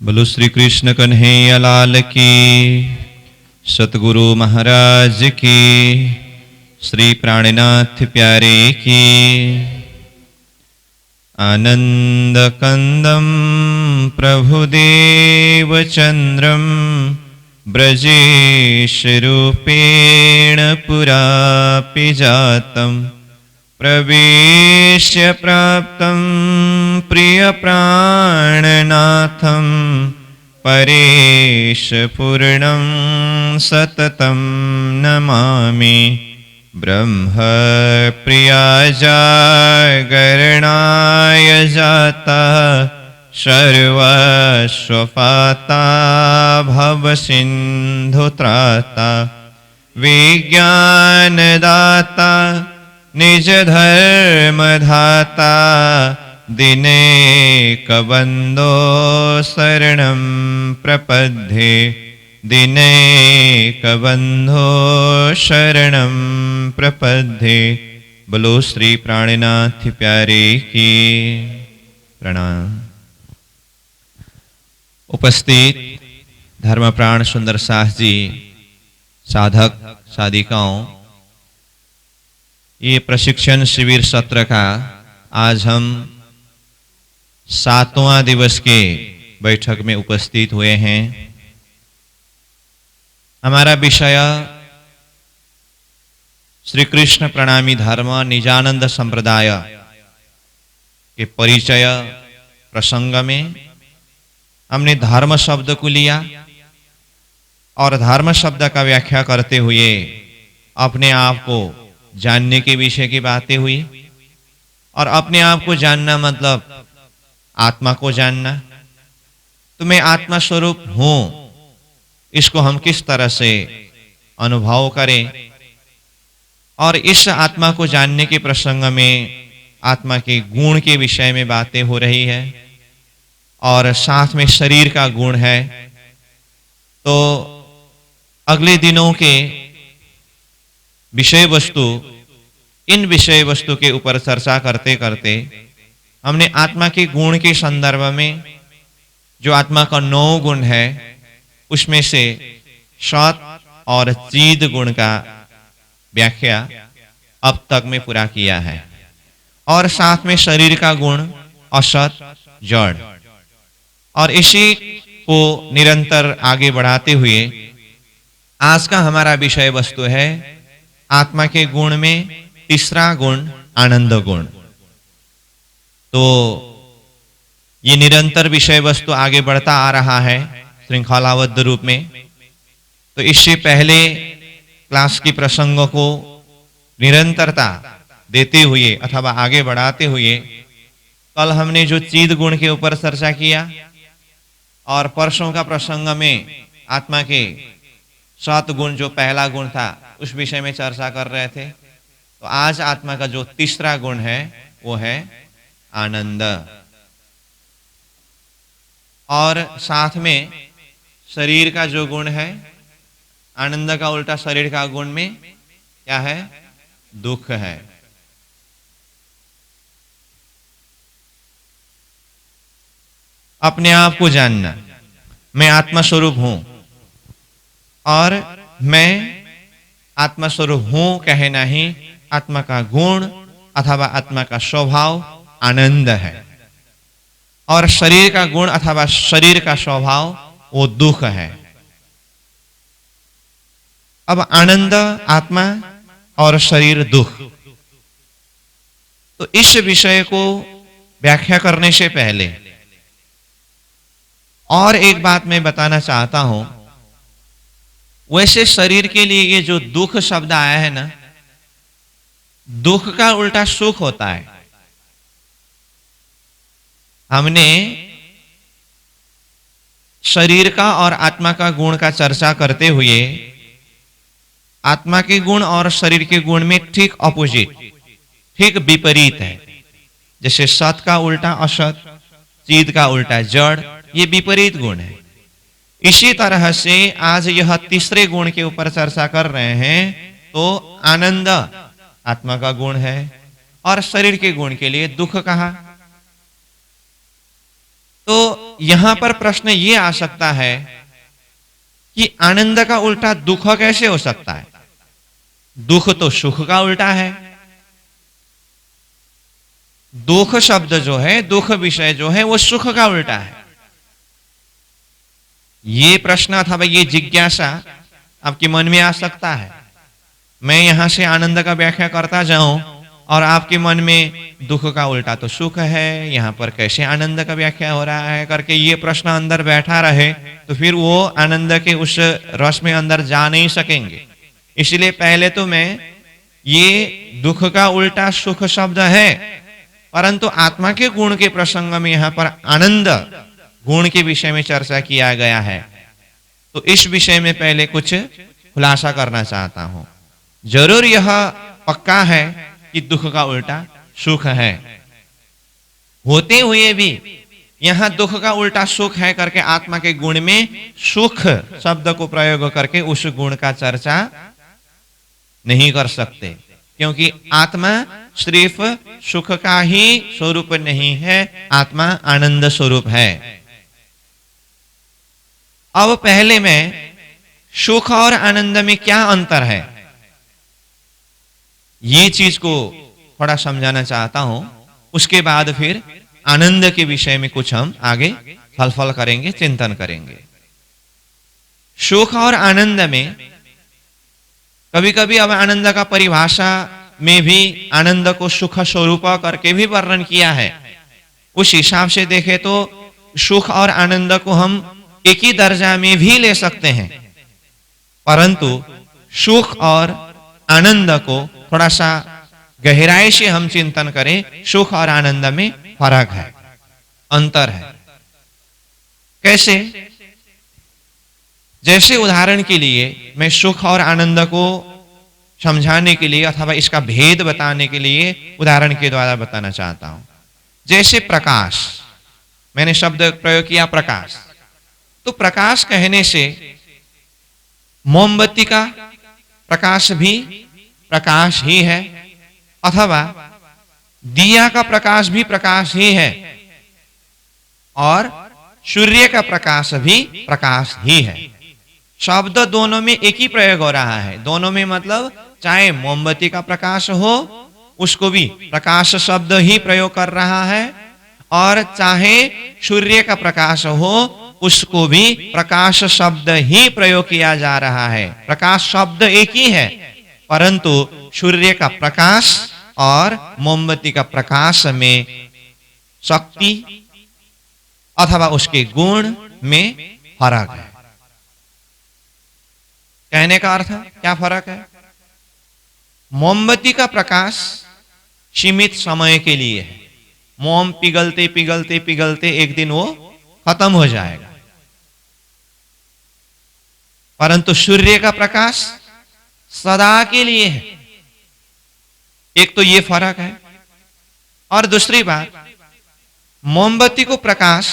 बोलो श्री कृष्ण कन्हैया लाल की, सतगुरु महाराज की, श्री प्राणनाथ प्यारे की। आनंद कंदम प्रभुदेव चंद्रम ब्रजेश रूपेण पुरापि जातम् प्रवेश्य प्राप्तं प्रिय प्राणनाथं परेश पूर्णं सततं नमामि। ब्रह्म प्रिया जागरणाय जाता सर्वस्वपाता भवसिन्धुत्राता विज्ञानदाता निज धर्मधाता दिनेकबन्धो शरणं प्रपद्ये दिनेकबन्धो शरणं प्रपद्ये। बोलो श्री प्राणनाथ प्यारे की। प्रणाम। उपस्थित धर्मप्राण सुंदर साह जी, साधक साधिकाओं, ये प्रशिक्षण शिविर सत्र का आज हम 7वां दिवस के बैठक में उपस्थित हुए हैं। हमारा विषय श्री कृष्ण प्रणामी धर्म निजानंद संप्रदाय के परिचय प्रसंग में हमने धर्म शब्द को लिया और धर्म शब्द का व्याख्या करते हुए अपने आप को जानने के विषय की बातें हुई। और अपने आप को जानना मतलब आत्मा को जानना। तो मैं आत्मा स्वरूप हूं, इसको हम किस तरह से अनुभव करें। और इस आत्मा को जानने के प्रसंग में आत्मा के गुण के विषय में बातें हो रही है और साथ में शरीर का गुण है। तो अगले दिनों के विषय वस्तु, इन विषय वस्तु के ऊपर चर्चा करते करते हमने आत्मा के गुण के संदर्भ में जो आत्मा का 9 गुण है उसमें से सत और चिद गुण का व्याख्या अब तक में पूरा किया है। और साथ में शरीर का गुण असत जड़, और इसी को निरंतर आगे बढ़ाते हुए आज का हमारा विषय वस्तु है आत्मा के गुण में तीसरा गुण आनंद गुण। तो ये निरंतर विषय वस्तु आगे बढ़ता आ रहा है श्रृंखलाबद्ध रूप में। तो इससे पहले क्लास की प्रसंगों को निरंतरता देते हुए अथवा आगे बढ़ाते हुए कल हमने जो चिद गुण के ऊपर चर्चा किया और परसों का प्रसंग में आत्मा के 7 गुण जो पहला गुण था उस विषय में चर्चा कर रहे थे। तो आज आत्मा का जो तीसरा गुण है वो है आनंद। और साथ में शरीर का जो गुण है, आनंद का उल्टा शरीर का गुण में क्या है? दुख है। अपने आप को जानना, मैं आत्मा स्वरूप हूं और मैं आत्मा स्वरूप हूं कहना ही आत्मा का गुण अथवा आत्मा का स्वभाव आनंद है। और शरीर का गुण अथवा शरीर का स्वभाव वो दुख है। अब आनंद आत्मा और शरीर दुख, तो इस विषय को व्याख्या करने से पहले और एक बात मैं बताना चाहता हूं। वैसे शरीर के लिए ये जो दुख शब्द आया है ना, दुख का उल्टा सुख होता है। हमने शरीर का और आत्मा का गुण का चर्चा करते हुए आत्मा के गुण और शरीर के गुण में ठीक ऑपोजिट, ठीक विपरीत है। जैसे सत का उल्टा असत, चिद का उल्टा जड़, ये विपरीत गुण है। इसी तरह से आज यह तीसरे गुण के ऊपर चर्चा कर रहे हैं। तो आनंद आत्मा का गुण है और शरीर के गुण के लिए दुख कहा। तो यहां पर प्रश्न ये आ सकता है कि आनंद का उल्टा दुख कैसे हो सकता है? दुख तो सुख का उल्टा है। दुख शब्द जो है, दुख विषय जो है, वो सुख का उल्टा है। ये प्रश्न अथवा ये जिज्ञासा आपके मन में आ सकता है। मैं यहां से आनंद का व्याख्या करता जाऊं और आपके मन में दुख का उल्टा तो सुख है, यहां पर कैसे आनंद का व्याख्या हो रहा है करके ये प्रश्न अंदर बैठा रहे तो फिर वो आनंद के उस रस में अंदर जा नहीं सकेंगे। इसलिए पहले तो मैं ये दुख का उल्टा सुख शब्द है, परंतु आत्मा के गुण के प्रसंग में यहां पर आनंद गुण के विषय में चर्चा किया गया है, तो इस विषय में पहले कुछ खुलासा करना चाहता हूं। जरूर यह पक्का है कि दुख का उल्टा सुख है, होते हुए भी यहां दुख का उल्टा सुख है करके आत्मा के गुण में सुख शब्द को प्रयोग करके उस गुण का चर्चा नहीं कर सकते, क्योंकि आत्मा सिर्फ सुख का ही स्वरूप नहीं है, आत्मा आनंद स्वरूप है। अब पहले मैं सुख और आनंद में क्या अंतर है ये चीज को थोड़ा समझाना चाहता हूं, उसके बाद फिर आनंद के विषय में कुछ हम आगे फलफल करेंगे, चिंतन करेंगे। सुख और आनंद में कभी कभी अब आनंद का परिभाषा में भी आनंद को सुख स्वरूप करके भी वर्णन किया है। उस हिसाब से देखें तो सुख और आनंद को हम एक ही दर्जा में भी ले सकते हैं, परंतु सुख और आनंद को थोड़ा सा गहराई से हम चिंतन करें, सुख और आनंद में फर्क है, अंतर है। कैसे? जैसे उदाहरण के लिए मैं सुख और आनंद को समझाने के लिए अथवा इसका भेद बताने के लिए उदाहरण के द्वारा बताना चाहता हूं। जैसे प्रकाश, मैंने शब्द प्रयोग किया प्रकाश, तो प्रकाश कहने से मोमबत्ती का प्रकाश भी प्रकाश ही है, अथवा दिया का प्रकाश भी प्रकाश ही है, और सूर्य का प्रकाश भी प्रकाश ही है। शब्द दोनों में एक ही प्रयोग हो रहा है। दोनों में मतलब चाहे मोमबत्ती का प्रकाश हो उसको भी प्रकाश शब्द ही प्रयोग कर रहा है, और चाहे सूर्य का प्रकाश हो उसको भी प्रकाश शब्द ही प्रयोग किया जा रहा है। प्रकाश शब्द एक ही है, परंतु सूर्य का प्रकाश और मोमबत्ती का प्रकाश में शक्ति अथवा उसके गुण में फर्क है। कहने का अर्थ क्या फर्क है? मोमबत्ती का प्रकाश सीमित समय के लिए है, मोम पिघलते पिघलते पिघलते एक दिन वो खत्म हो जाएगा, परंतु सूर्य का प्रकाश सदा के लिए है। एक तो ये फर्क है। और दूसरी बात, मोमबत्ती को प्रकाश,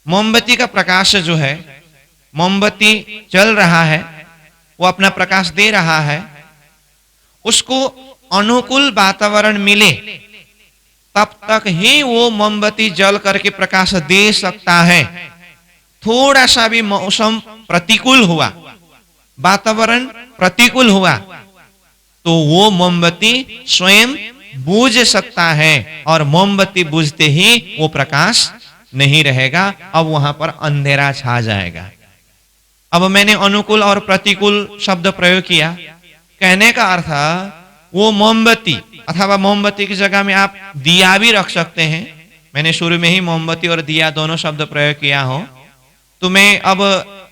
मोमबत्ती का प्रकाश जो है, मोमबत्ती चल रहा है, वो अपना प्रकाश दे रहा है, उसको अनुकूल वातावरण मिले तब तक ही वो मोमबत्ती जल करके प्रकाश दे सकता है। थोड़ा सा भी मौसम प्रतिकूल हुआ, वातावरण प्रतिकूल हुआ, तो वो मोमबत्ती स्वयं बुझ सकता है, और मोमबत्ती बुझते ही वो प्रकाश नहीं रहेगा, अब वहां पर अंधेरा छा जाएगा। अब मैंने अनुकूल और प्रतिकूल शब्द प्रयोग किया, कहने का अर्थ वो मोमबत्ती अथवा मोमबत्ती की जगह में आप दिया भी रख सकते हैं। मैंने शुरू में ही मोमबत्ती और दिया दोनों शब्द प्रयोग किया हो, तो मैं अब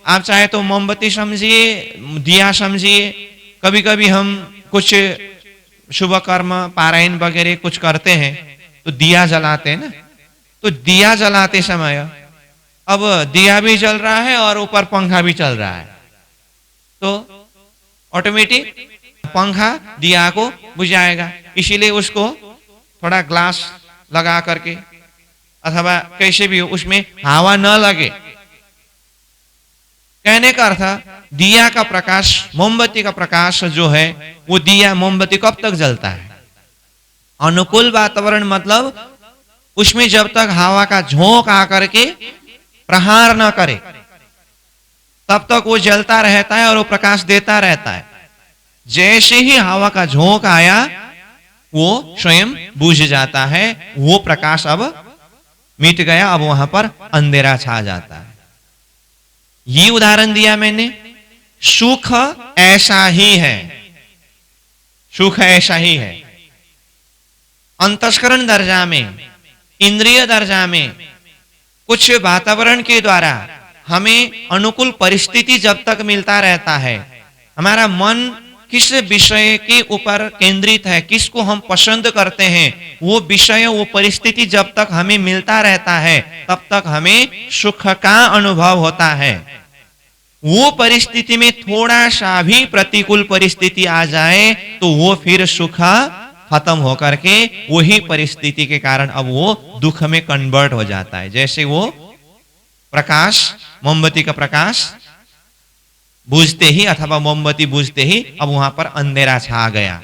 आप चाहे तो मोमबत्ती समझिए, दिया समझिए। कभी कभी हम कुछ शुभ कर्म पारायण वगैरह कुछ करते हैं तो दिया जलाते हैं ना, तो दिया जलाते समय अब दिया भी जल रहा है और ऊपर पंखा भी चल रहा है, तो ऑटोमेटिक पंखा दिया को बुझाएगा। इसीलिए उसको थोड़ा ग्लास लगा करके अथवा कैसे भी उसमें हवा न लगे। कहने का अर्थ दिया का प्रकाश, मोमबत्ती का प्रकाश जो है, वो दिया मोमबत्ती कब तक जलता है? अनुकूल वातावरण मतलब उसमें जब तक हवा का झोंक आकर के प्रहार न करे तब तक वो जलता रहता है और वो प्रकाश देता रहता है। जैसे ही हवा का झोंक आया वो स्वयं बुझ जाता है, वो प्रकाश अब मिट गया, अब वहां पर अंधेरा छा जाता है। ये उदाहरण दिया मैंने। सुख ऐसा ही है, सुख ऐसा ही है। अंतस्करण दर्जा में, इंद्रिय दर्जा में कुछ वातावरण के द्वारा हमें अनुकूल परिस्थिति जब तक मिलता रहता है, हमारा मन किस विषय के ऊपर केंद्रित है, किसको हम पसंद करते हैं, वो विषय, वो परिस्थिति जब तक हमें मिलता रहता है तब तक हमें सुख का अनुभव होता है। वो परिस्थिति में थोड़ा सा भी प्रतिकूल परिस्थिति आ जाए तो वो फिर सुख खत्म होकर के वही परिस्थिति के कारण अब वो दुख में कन्वर्ट हो जाता है। जैसे वो प्रकाश, मोमबत्ती का प्रकाश बुझते ही अथवा मोमबत्ती बुझते ही अब वहां पर अंधेरा छा गया।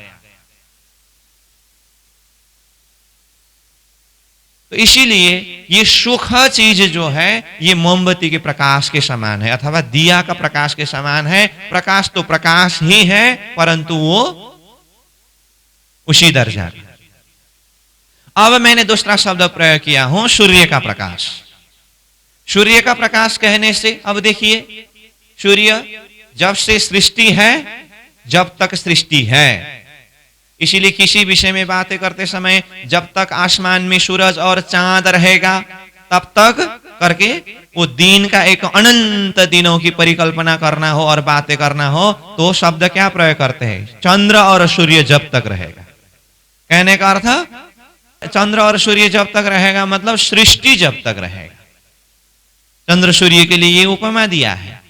तो इसीलिए ये सुख चीज जो है ये मोमबत्ती के प्रकाश के समान है अथवा दिया का प्रकाश के समान है। प्रकाश तो प्रकाश ही है परंतु वो उसी दर्जा का। अब मैंने दूसरा शब्द प्रयोग किया हूं, सूर्य का प्रकाश। सूर्य का प्रकाश कहने से अब देखिए, सूर्य जब से सृष्टि है, जब तक सृष्टि है, इसीलिए किसी विषय में बातें करते समय जब तक आसमान में सूरज और चांद रहेगा तब तक करके वो दिन का एक अनंत दिनों की परिकल्पना करना हो और बातें करना हो तो शब्द क्या प्रयोग करते हैं? चंद्र और सूर्य जब तक रहेगा। कहने का अर्थ चंद्र और सूर्य जब तक रहेगा मतलब सृष्टि जब तक रहेगा। चंद्र सूर्य के लिए ये उपमा दिया है।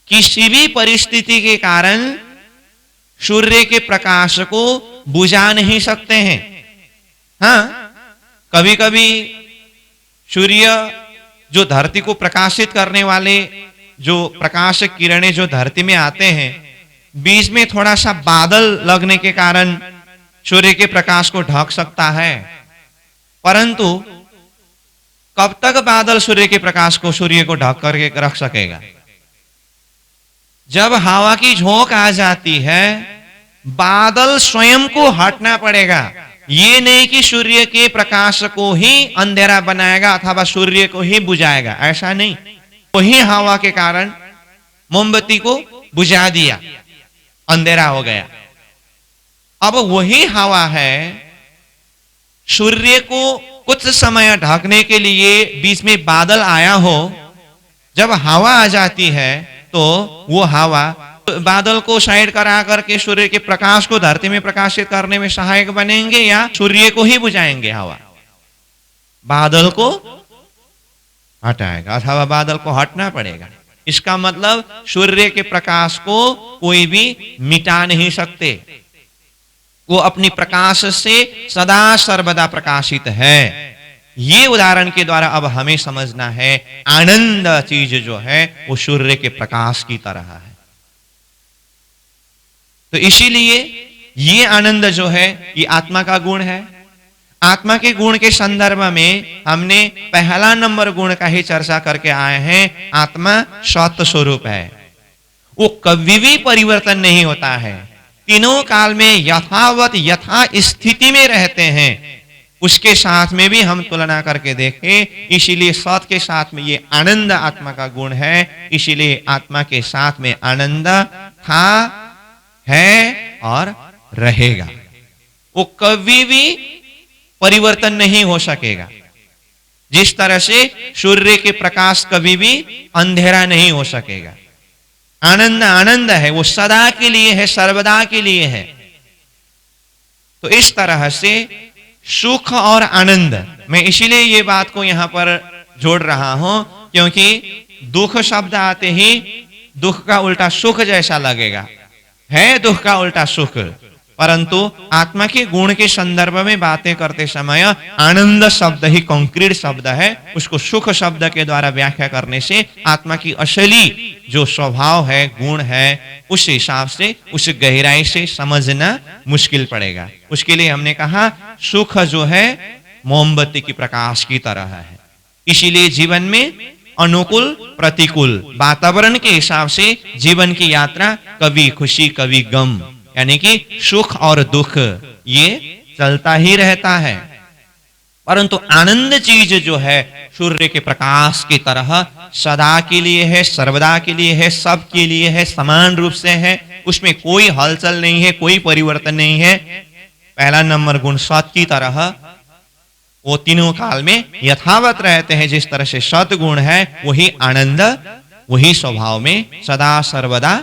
किसी भी परिस्थिति के कारण सूर्य के प्रकाश को बुझा नहीं सकते हैं। हाँ, कभी कभी सूर्य जो धरती को प्रकाशित करने वाले जो प्रकाश किरणें जो धरती में आते हैं, बीच में थोड़ा सा बादल लगने के कारण सूर्य के प्रकाश को ढक सकता है, परंतु कब तक बादल सूर्य के प्रकाश को, सूर्य को ढक करके रख सकेगा? जब हवा की झोंक आ जाती है बादल स्वयं को हटना पड़ेगा। ये नहीं कि सूर्य के प्रकाश को ही अंधेरा बनाएगा अथवा सूर्य को ही बुझाएगा, ऐसा नहीं। वही हवा के कारण मोमबत्ती को बुझा दिया, अंधेरा हो गया। अब वही हवा है सूर्य को कुछ समय ढकने के लिए बीच में बादल आया हो, जब हवा आ जाती है तो वो हवा बादल को साइड करा करके सूर्य के प्रकाश को धरती में प्रकाशित करने में सहायक बनेंगे या सूर्य को ही बुझाएंगे? हवा बादल को हटाएगा अथवा बादल को हटना पड़ेगा। इसका मतलब सूर्य के प्रकाश को कोई भी मिटा नहीं सकते, वो अपनी प्रकाश से सदा सर्वदा प्रकाशित है। ये उदाहरण के द्वारा अब हमें समझना है आनंद चीज जो है वो सूर्य के प्रकाश की तरह है। तो इसीलिए ये आनंद जो है ये आत्मा का गुण है। आत्मा के गुण के संदर्भ में हमने पहला नंबर गुण का ही चर्चा करके आए हैं। आत्मा सत्य स्वरूप है, वो कभी भी परिवर्तन नहीं होता है, तीनों काल में यथावत यथा स्थिति में रहते हैं। उसके साथ में भी हम तुलना करके देखें, इसीलिए सत के साथ में ये आनंद आत्मा का गुण है। इसीलिए आत्मा के साथ में आनंद था, है और रहेगा। वो कभी भी परिवर्तन नहीं हो सकेगा। जिस तरह से सूर्य के प्रकाश कभी भी अंधेरा नहीं हो सकेगा। आनंद आनंद है, वो सदा के लिए है, सर्वदा के लिए है। तो इस तरह से सुख और आनंद, मैं इसीलिए ये बात को यहां पर जोड़ रहा हूं क्योंकि दुख शब्द आते ही दुख का उल्टा सुख जैसा लगेगा, है दुख का उल्टा सुख, परंतु आत्मा के गुण के संदर्भ में बातें करते समय आनंद शब्द ही कॉन्क्रीट शब्द है। उसको सुख शब्द के द्वारा व्याख्या करने से आत्मा की असली जो स्वभाव है, गुण है, उस हिसाब से, उस गहराई से समझना मुश्किल पड़ेगा। उसके लिए हमने कहा सुख जो है मोमबत्ती की प्रकाश की तरह है। इसीलिए जीवन में अनुकूल प्रतिकूल वातावरण के हिसाब से जीवन की यात्रा कभी खुशी कभी गम, यानी कि सुख और दुख ये चलता ही रहता है। परंतु आनंद चीज जो है सूर्य के प्रकाश की तरह सदा के लिए है, सर्वदा के लिए है, सबके लिए है, समान रूप से है, उसमें कोई हलचल नहीं है, कोई परिवर्तन नहीं है। पहला नंबर गुण सत की तरह वो तीनों काल में यथावत रहते हैं। जिस तरह से सतगुण है वही आनंद, वही स्वभाव में सदा सर्वदा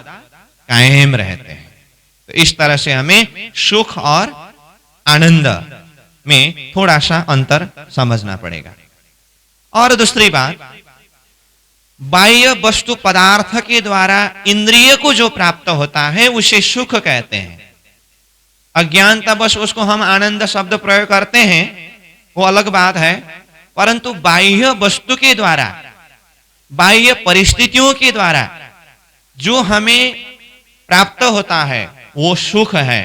कायम रहते हैं। तो इस तरह से हमें सुख और आनंद में थोड़ा सा अंतर समझना पड़ेगा। और दूसरी बात, बाह्य वस्तु पदार्थ के द्वारा इंद्रिय को जो प्राप्त होता है उसे सुख कहते हैं। अज्ञानतावश उसको हम आनंद शब्द प्रयोग करते हैं, वो अलग बात है। परंतु बाह्य वस्तु के द्वारा, बाह्य परिस्थितियों के द्वारा जो हमें प्राप्त होता है वो सुख है।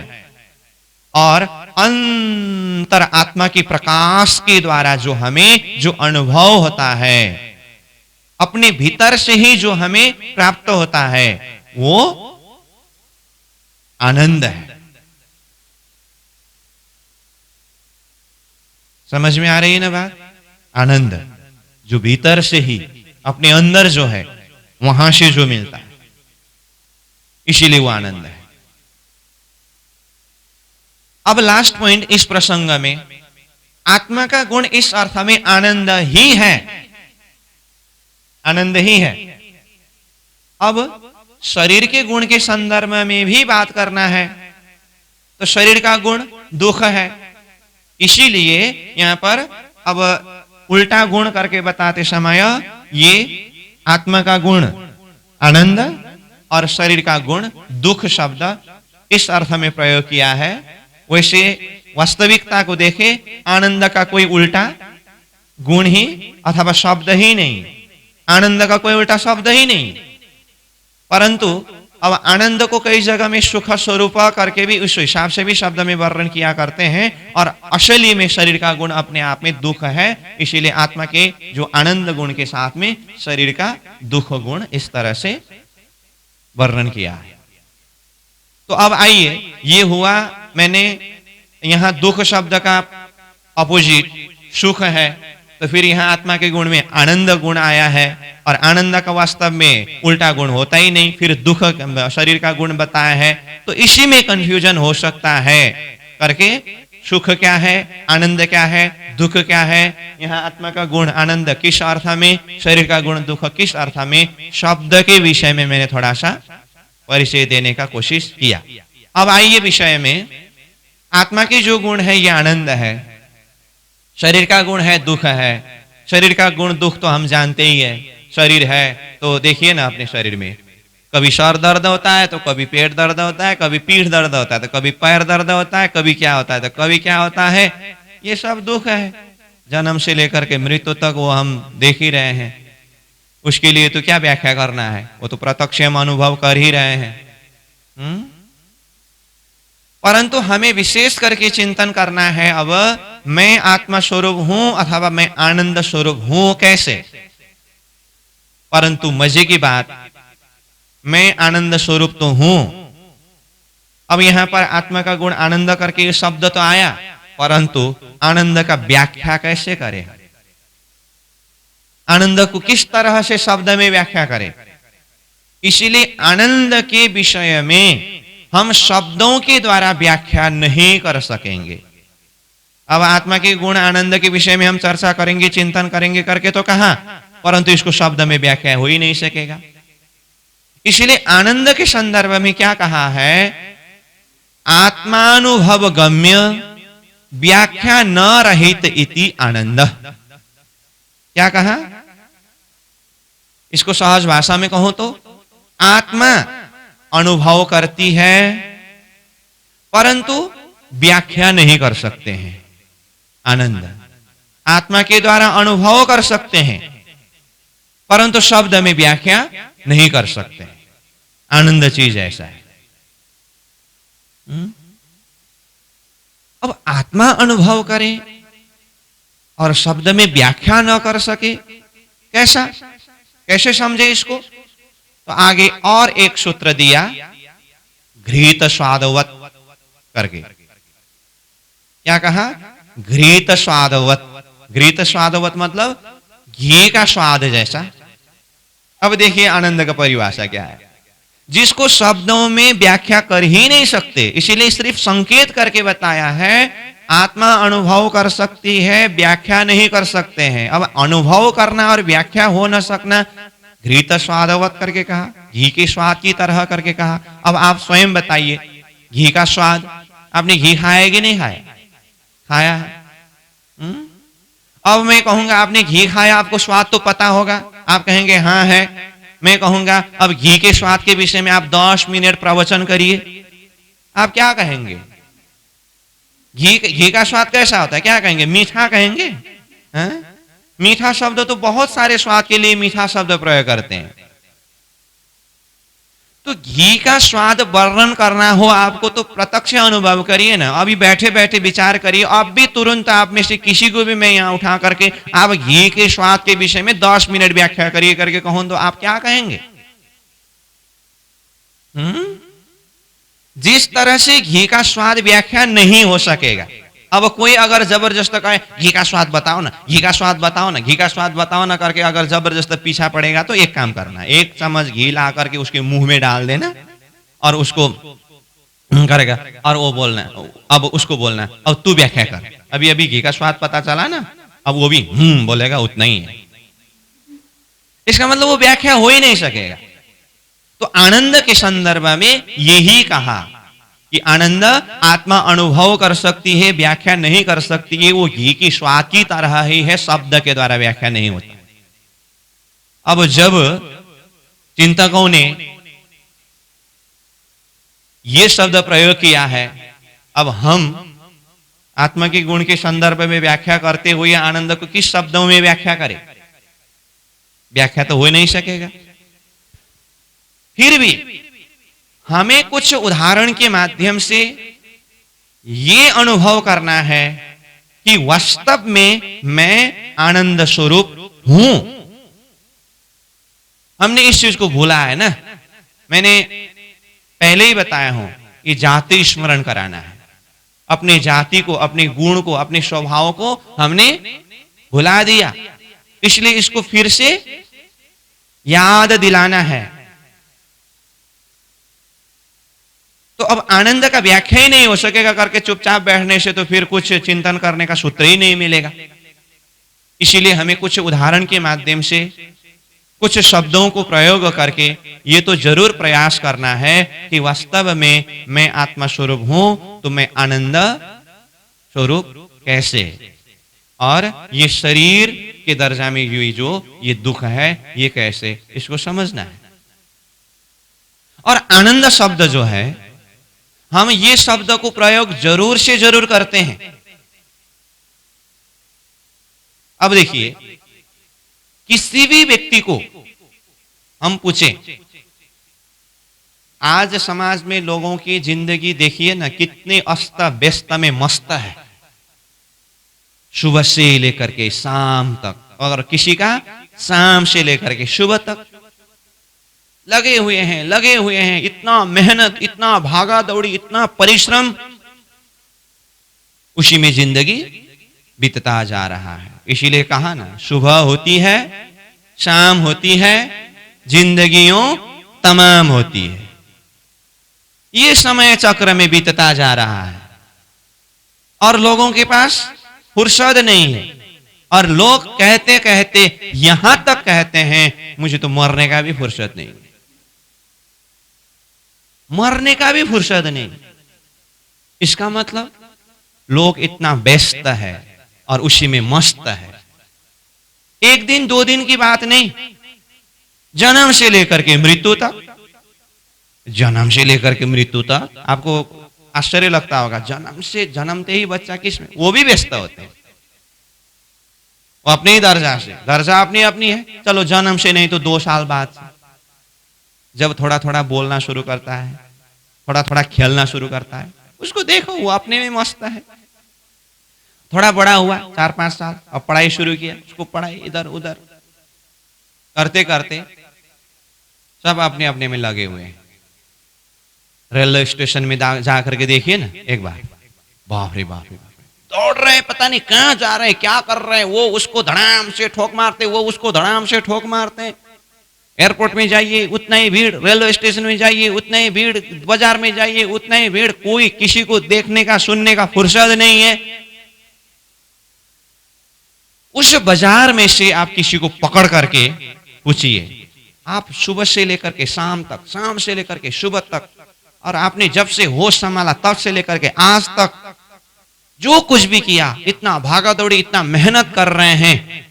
और अंतर आत्मा की प्रकाश के द्वारा जो हमें जो अनुभव होता है, अपने भीतर से ही जो हमें प्राप्त होता है वो आनंद है। समझ में आ रही है ना बात? आनंद जो भीतर से ही अपने अंदर जो है वहां से जो मिलता है, इसीलिए वो आनंद है। अब लास्ट पॉइंट इस प्रसंग में, आत्मा का गुण इस अर्थ में आनंद ही है, आनंद ही है। अब शरीर के गुण के संदर्भ में भी बात करना है तो शरीर का गुण दुख है, इसीलिए यहां पर अब उल्टा गुण करके बताते समय ये आत्मा का गुण आनंद और शरीर का गुण दुख शब्द इस अर्थ में प्रयोग किया है। वैसे वास्तविकता को देखे, आनंद का कोई उल्टा गुण ही अथवा शब्द ही नहीं, आनंद का कोई उल्टा शब्द ही नहीं। परंतु अब आनंद को कई जगह में सुख स्वरूप करके भी उस हिसाब से भी शब्द में वर्णन किया करते हैं। और असली में शरीर का गुण अपने आप में दुख है, इसीलिए आत्मा के जो आनंद गुण के साथ में शरीर का दुख गुण इस तरह से वर्णन किया है। तो अब आइए, ये हुआ, मैंने यहां दुख शब्द का अपोजिट सुख है, तो फिर यहां आत्मा के गुण में आनंद गुण आया है और आनंद का वास्तव में उल्टा गुण होता ही नहीं, फिर दुख शरीर का गुण बताया है। तो इसी में कंफ्यूजन हो सकता है करके, सुख क्या है, आनंद क्या है, दुख क्या है, यहाँ आत्मा का गुण आनंद किस अर्थ में, शरीर का गुण दुख किस अर्थ में, शब्द के विषय में मैंने थोड़ा सा परिचय देने का कोशिश किया। अब आइए विषय में, आत्मा के जो गुण है ये आनंद है, शरीर का गुण है दुख है। शरीर का गुण दुख तो हम जानते ही है, शरीर है तो देखिए ना अपने शरीर में, कभी सर दर्द होता है तो कभी पेट दर्द होता है, कभी पीठ दर्द होता है तो कभी पैर दर्द होता है, कभी क्या होता है तो कभी क्या होता है। ये सब दुख है, जन्म से लेकर के मृत्यु तक वो हम देख ही रहे हैं। उसके लिए तो क्या व्याख्या करना है, वो तो प्रत्यक्ष हम अनुभव कर ही रहे हैं। परंतु हमें विशेष करके चिंतन करना है, अब मैं आत्मा स्वरूप हूं अथवा मैं आनंद स्वरूप हूं कैसे। परंतु मजे की बात, मैं आनंद स्वरूप तो हूं। अब यहां पर आत्मा का गुण आनंद करके शब्द तो आया, परंतु आनंद का व्याख्या कैसे करें, आनंद को किस तरह से शब्द में व्याख्या करें। इसीलिए आनंद के विषय में हम शब्दों के द्वारा व्याख्या नहीं कर सकेंगे। अब आत्मा के गुण आनंद के विषय में हम चर्चा करेंगे, चिंतन करेंगे करके तो कहा, परंतु इसको शब्द में व्याख्या हो ही नहीं सकेगा। इसलिए आनंद के संदर्भ में क्या कहा है, आत्मानुभव गम्य व्याख्या न रहित इति आनंद। क्या कहा, इसको सहज भाषा में कहूं तो, आत्मा अनुभव करती है परंतु व्याख्या नहीं कर सकते हैं। आनंद आत्मा के द्वारा अनुभव कर सकते हैं परंतु शब्द में व्याख्या नहीं कर सकते। आनंद चीज ऐसा है। अब आत्मा अनुभव करे और शब्द में व्याख्या न कर सके, कैसा, कैसे समझे इसको? तो आगे और एक सूत्र दिया, घृत स्वादवत करके। क्या कहा? घृत स्वादवत। घृत स्वादवत मतलब घी का स्वाद जैसा। अब देखिए आनंद का परिभाषा क्या है, जिसको शब्दों में व्याख्या कर ही नहीं सकते, इसीलिए सिर्फ संकेत करके बताया है। आत्मा अनुभव कर सकती है, व्याख्या नहीं कर सकते हैं। अब अनुभव करना और व्याख्या हो न सकना, घृत स्वादवत करके कहा, घी के स्वाद की तरह करके कहा। अब आप स्वयं बताइए, घी का स्वाद, आपने घी खाया कि नहीं खाया? खाया है। अब मैं कहूंगा आपने घी खाया, आपको स्वाद तो पता होगा, आप कहेंगे हाँ है। मैं कहूंगा अब घी के स्वाद के विषय में आप 10 मिनट प्रवचन करिए, आप क्या कहेंगे? घी का स्वाद कैसा होता है? क्या कहेंगे? मीठा कहेंगे। हाँ? मीठा शब्द तो बहुत सारे स्वाद के लिए मीठा शब्द प्रयोग करते हैं। तो घी का स्वाद वर्णन करना हो आपको तो प्रत्यक्ष अनुभव करिए ना। अभी बैठे बैठे विचार करिए, अब भी तुरंत आप में से किसी को भी मैं यहां उठा करके आप घी के स्वाद के विषय में 10 मिनट व्याख्या करिए करके कहूं तो आप क्या कहेंगे? जिस तरह से घी का स्वाद व्याख्या नहीं हो सकेगा। अब कोई अगर जबरदस्त कहे घी का स्वाद बताओ ना, घी का स्वाद बताओ ना, घी का स्वाद बताओ ना करके अगर जबरदस्त पीछा पड़ेगा तो एक काम करना, एक चम्मच घी ला करके उसके मुंह में डाल देना और उसको करेगा और वो बोलना, अब उसको बोलना अब तू व्याख्या कर। अभी अभी घी का स्वाद पता चला ना, अब वो भी बोलेगा उतना ही है। इसका मतलब वो व्याख्या हो ही नहीं सकेगा। तो आनंद के संदर्भ में यही कहा कि आनंद आत्मा अनुभव कर सकती है, व्याख्या नहीं कर सकती है। वो घी की स्वाद की तरह ही है, शब्द के द्वारा व्याख्या नहीं होती। अब जब चिंतकों ने ये शब्द प्रयोग किया है, अब हम आत्मा के गुण के संदर्भ में व्याख्या करते हुए आनंद को किस शब्दों में व्याख्या करें? व्याख्या तो हो नहीं सकेगा। फिर भी हमें कुछ उदाहरण के माध्यम से ये अनुभव करना है कि वास्तव में मैं आनंद स्वरूप हूं। हमने इस चीज को भूला है ना। मैंने पहले ही बताया हूं कि जाति स्मरण कराना है। अपने जाति को, अपने गुण को, अपने स्वभाव को हमने भुला दिया, इसलिए इसको फिर से याद दिलाना है। तो अब आनंद का व्याख्या ही नहीं हो सकेगा करके चुपचाप बैठने से तो फिर कुछ चिंतन करने का सूत्र ही नहीं मिलेगा। इसीलिए हमें कुछ उदाहरण के माध्यम से, कुछ शब्दों को प्रयोग करके ये तो जरूर प्रयास करना है कि वास्तव में मैं आत्मा स्वरूप हूं, तो मैं आनंद स्वरूप कैसे, और ये शरीर के दर्जा में हुई जो ये दुख है ये कैसे, इसको समझना है। और आनंद शब्द जो है, हम ये शब्द को प्रयोग जरूर से जरूर करते हैं। अब देखिए, किसी भी व्यक्ति को हम पूछें, आज समाज में लोगों की जिंदगी देखिए ना, कितने अस्त व्यस्त में मस्त है। सुबह से लेकर के शाम तक, और किसी का शाम से लेकर के सुबह तक लगे हुए हैं। इतना मेहनत, इतना भागा दौड़ी, इतना परिश्रम, उसी में जिंदगी बीतता जा रहा है। इसीलिए कहा ना, सुबह होती है, शाम होती है, जिंदगियों तमाम होती है। ये समय चक्र में बीतता जा रहा है और लोगों के पास फुर्सत नहीं है। और लोग कहते कहते यहां तक कहते हैं, मुझे तो मरने का भी फुर्सत नहीं, मरने का भी फुर्सत नहीं। इसका मतलब लोग इतना व्यस्त है और उसी में मस्त है। एक दिन दो दिन की बात नहीं, जन्म से लेकर के मृत्यु तक, जन्म से लेकर के मृत्यु तक। आपको आश्चर्य लगता होगा, जन्म से जन्मते ही बच्चा किसमें, वो भी व्यस्त होते हैं। वो अपने ही दर्जा अपनी अपनी है। चलो जन्म से नहीं तो 2 साल बाद से जब थोड़ा थोड़ा बोलना शुरू करता है, थोड़ा थोड़ा खेलना शुरू करता है, उसको देखो वो अपने में मस्त है। थोड़ा बड़ा हुआ 4-5 साल, अब पढ़ाई शुरू किया, उसको पढ़ाई इधर उधर करते करते सब अपने अपने में लगे हुए हैं। रेलवे स्टेशन में जा करके देखिए ना एक बार, बाप रे बाप रे, दौड़ रहे हैं, पता नहीं कहाँ जा रहे हैं, क्या कर रहे हैं। वो उसको धड़ाम से ठोक मारते, वो उसको धड़ाम से ठोक मारते हैं। एयरपोर्ट में जाइए उतना ही भीड़, रेलवे स्टेशन में जाइए उतना ही भीड़, बाजार में जाइए उतना ही भीड़, कोई किसी को देखने का सुनने का फुर्सत नहीं है। उस बाजार में से आप किसी को पकड़ करके पूछिए, आप सुबह से लेकर के शाम तक, शाम से लेकर के सुबह तक, और आपने जब से होश संभाला तब से लेकर के आज तक जो कुछ भी किया, इतना भागा दौड़ी, इतना मेहनत कर रहे हैं,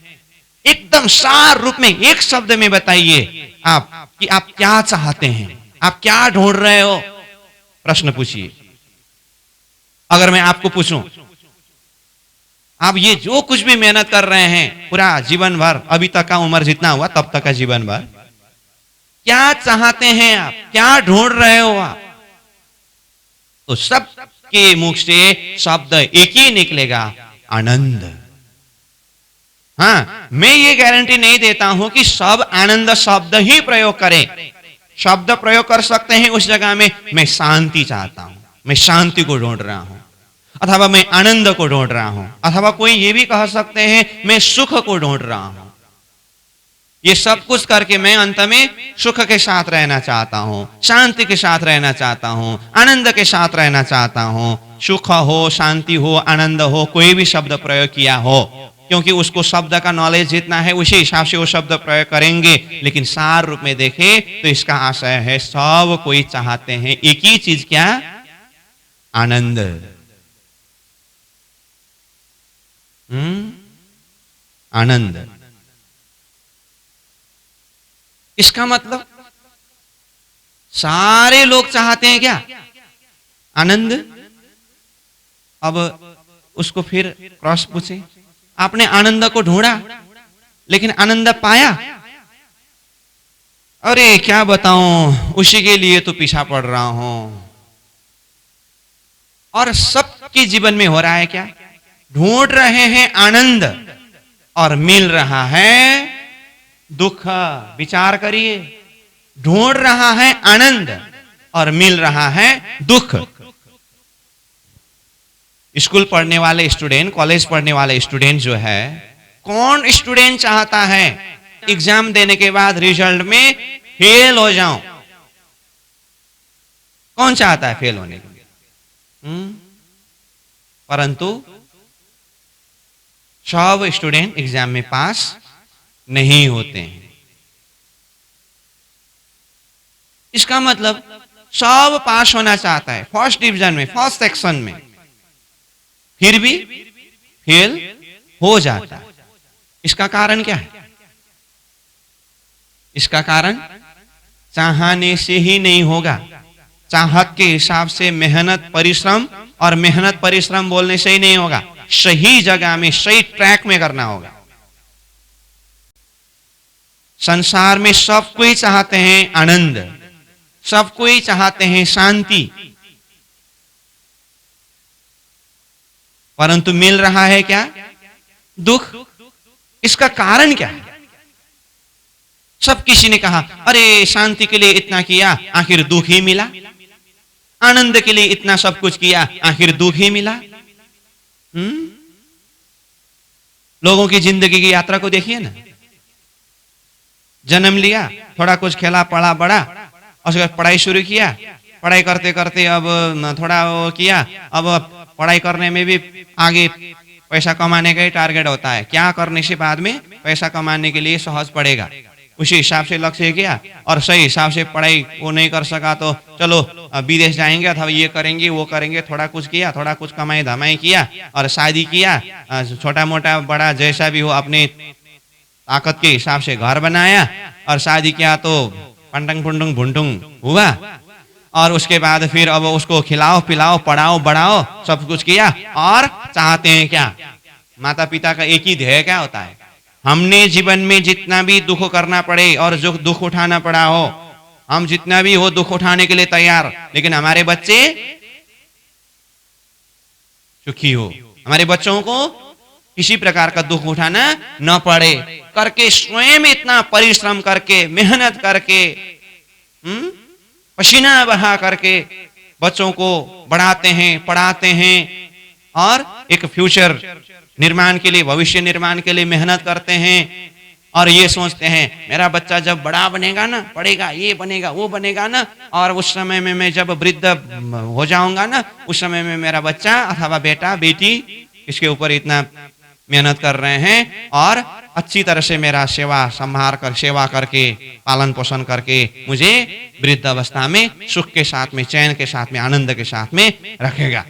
एकदम सार रूप में एक शब्द में बताइए आप कि आप क्या चाहते हैं, आप क्या ढूंढ रहे हो। प्रश्न पूछिए। अगर मैं आपको पूछूं, आप ये जो कुछ भी मेहनत कर रहे हैं पूरा जीवन भर, अभी तक का उम्र जितना हुआ तब तक का जीवन भर, क्या चाहते हैं आप, क्या ढूंढ रहे हो आप, तो सबके मुख से शब्द एक ही निकलेगा, आनंद। हाँ, मैं ये गारंटी नहीं देता हूं कि सब आनंद शब्द ही प्रयोग करें। शब्द प्रयोग कर सकते हैं उस जगह में, मैं शांति चाहता हूं, मैं शांति को ढूंढ रहा हूं, अथवा मैं आनंद को ढूंढ रहा हूं, अथवा कोई ये भी कह सकते हैं मैं सुख को ढूंढ रहा हूं। ये सब कुछ करके मैं अंत में सुख के साथ रहना चाहता हूं, शांति के साथ रहना चाहता हूं, आनंद के साथ रहना चाहता हूं। सुख हो, शांति हो, आनंद हो, कोई भी शब्द प्रयोग किया हो, क्योंकि उसको शब्द का नॉलेज जितना है उसी हिसाब से वो शब्द प्रयोग करेंगे। लेकिन सार रूप में देखें तो इसका आशय है सब कोई चाहते हैं एक ही चीज, क्या? आनंद। आनंद। इसका मतलब सारे लोग चाहते हैं क्या? आनंद। अब उसको फिर क्रॉस पूछे, आपने आनंद को ढूंढा लेकिन आनंद पाया? अरे क्या बताऊं, उसी के लिए तो पीछा पड़ रहा हूं। और सबके जीवन में हो रहा है क्या? ढूंढ रहे हैं आनंद और मिल रहा है दुख। विचार करिए, ढूंढ रहा है आनंद और मिल रहा है दुख। स्कूल पढ़ने वाले स्टूडेंट, कॉलेज पढ़ने वाले स्टूडेंट जो है, कौन स्टूडेंट चाहता है एग्जाम देने के बाद रिजल्ट में फेल हो जाऊं? कौन चाहता है फेल होने के लिए? परंतु सब स्टूडेंट एग्जाम में पास नहीं होते हैं। इसका मतलब सब पास होना चाहता है फर्स्ट डिवीजन में, फर्स्ट सेक्शन में, फिर भी फेल हो जाता है। इसका कारण क्या है? इसका कारण चाहने से ही नहीं होगा। चाहत के हिसाब से मेहनत परिश्रम, और मेहनत परिश्रम बोलने से ही नहीं होगा, सही जगह में सही ट्रैक में करना होगा। संसार में सब कोई चाहते हैं आनंद, सब कोई चाहते हैं शांति, परंतु मिल रहा है क्या? दुख। इसका कारण क्या है? सब किसी ने कहा अरे शांति के लिए इतना किया, आखिर दुख ही मिला। आनंद के लिए इतना सब कुछ किया, आखिर दुख ही मिला। लोगों की जिंदगी की यात्रा को देखिए ना। जन्म लिया, थोड़ा कुछ खेला, पढ़ा, बड़ा, और उसके बाद पढ़ाई शुरू किया। पढ़ाई करते करते अब थोड़ा वो किया, अब पढ़ाई करने में भी आगे पैसा कमाने का ही टारगेट होता है। क्या करने से बाद में पैसा कमाने के लिए सहज पड़ेगा, उसी हिसाब से लक्ष्य किया, और सही हिसाब से पढ़ाई वो नहीं कर सका तो चलो विदेश जाएंगे अथवा ये करेंगे वो करेंगे। थोड़ा कुछ किया, थोड़ा कुछ कमाई धमाई किया, और शादी किया, छोटा मोटा बड़ा जैसा भी हो अपने ताकत के हिसाब से घर बनाया, और शादी किया तो पंटंग पुंटुंग भुंटुंग हुआ। और उसके बाद फिर अब उसको खिलाओ पिलाओ पढ़ाओ बढ़ाओ, सब कुछ किया। और चाहते हैं क्या? माता पिता का एक ही ध्येय क्या होता है? हमने जीवन में जितना भी दुख करना पड़े और जो दुख उठाना पड़ा हो, हम जितना भी हो दुख उठाने के लिए तैयार, लेकिन हमारे बच्चे सुखी हो, हमारे बच्चों को किसी प्रकार का दुख उठाना न पड़े करके स्वयं इतना परिश्रम करके मेहनत करके पसीना बहा करके बच्चों को बढ़ाते हैं, पढ़ाते हैं और एक फ्यूचर निर्माण के लिए, भविष्य निर्माण के लिए मेहनत करते हैं और ये सोचते हैं मेरा बच्चा जब बड़ा बनेगा ना, पढ़ेगा, ये बनेगा, वो बनेगा ना, और उस समय में मैं जब वृद्ध हो जाऊंगा ना, उस समय में मेरा बच्चा अथवा बेटा बेटी इसके ऊपर इतना मेहनत कर रहे हैं और अच्छी तरह से मेरा सेवा करके पालन पोषण करके मुझे वृद्ध अवस्था में सुख के साथ में, चैन के साथ में, आनंद के साथ में रखेगा।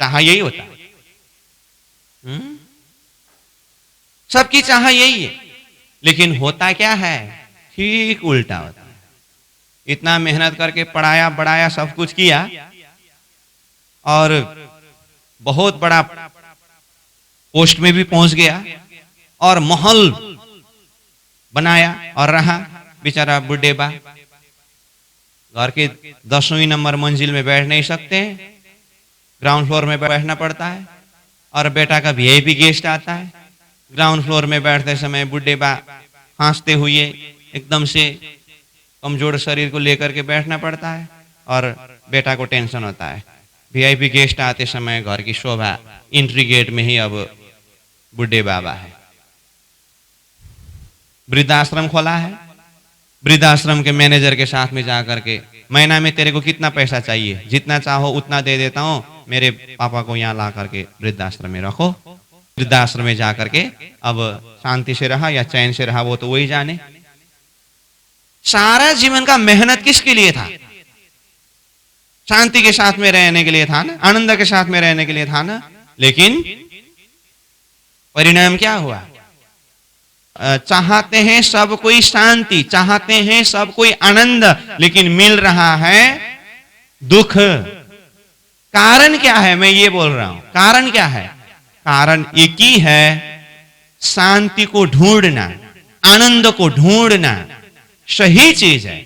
चाह यही होता है, सबकी चाह यही है, लेकिन होता क्या है, ठीक उल्टा होता है। इतना मेहनत करके पढ़ाया बढ़ाया सब कुछ किया और बहुत बड़ा पोस्ट में भी पहुंच गया और महल बनाया और रहा, बेचारा बुढ़े बा घर के 10वीं नंबर मंजिल में बैठ नहीं सकते, ग्राउंड फ्लोर में बैठना पड़ता है और बेटा का वीआईपी गेस्ट आता है। ग्राउंड फ्लोर में बैठते समय बुढ़े बा खांसते हुए एकदम से कमजोर शरीर को लेकर के बैठना पड़ता है और बेटा को टेंशन होता है। वीआईपी गेस्ट आते समय घर की शोभा एंट्री गेट में ही अब बुढ़े बाबा है। वृद्धाश्रम खोला है, वृद्धाश्रम के मैनेजर के साथ में जाकर के महीना में तेरे को कितना पैसा चाहिए, जितना चाहो उतना दे देता हूं, मेरे पापा को यहाँ ला करके वृद्धाश्रम में रखो। वृद्धाश्रम में जाकर के अब शांति से रहा या चैन से रहा वो तो वही जाने। सारा जीवन का मेहनत किसके लिए था? शांति के साथ में रहने के लिए था ना, आनंद के साथ में रहने के लिए था ना, लेकिन परिणाम क्या हुआ? चाहते हैं सब कोई शांति, चाहते हैं सब कोई आनंद, लेकिन मिल रहा है दुख। कारण क्या है? मैं ये बोल रहा हूं, कारण क्या है? कारण एक ही है, शांति को ढूंढना, आनंद को ढूंढना सही चीज है,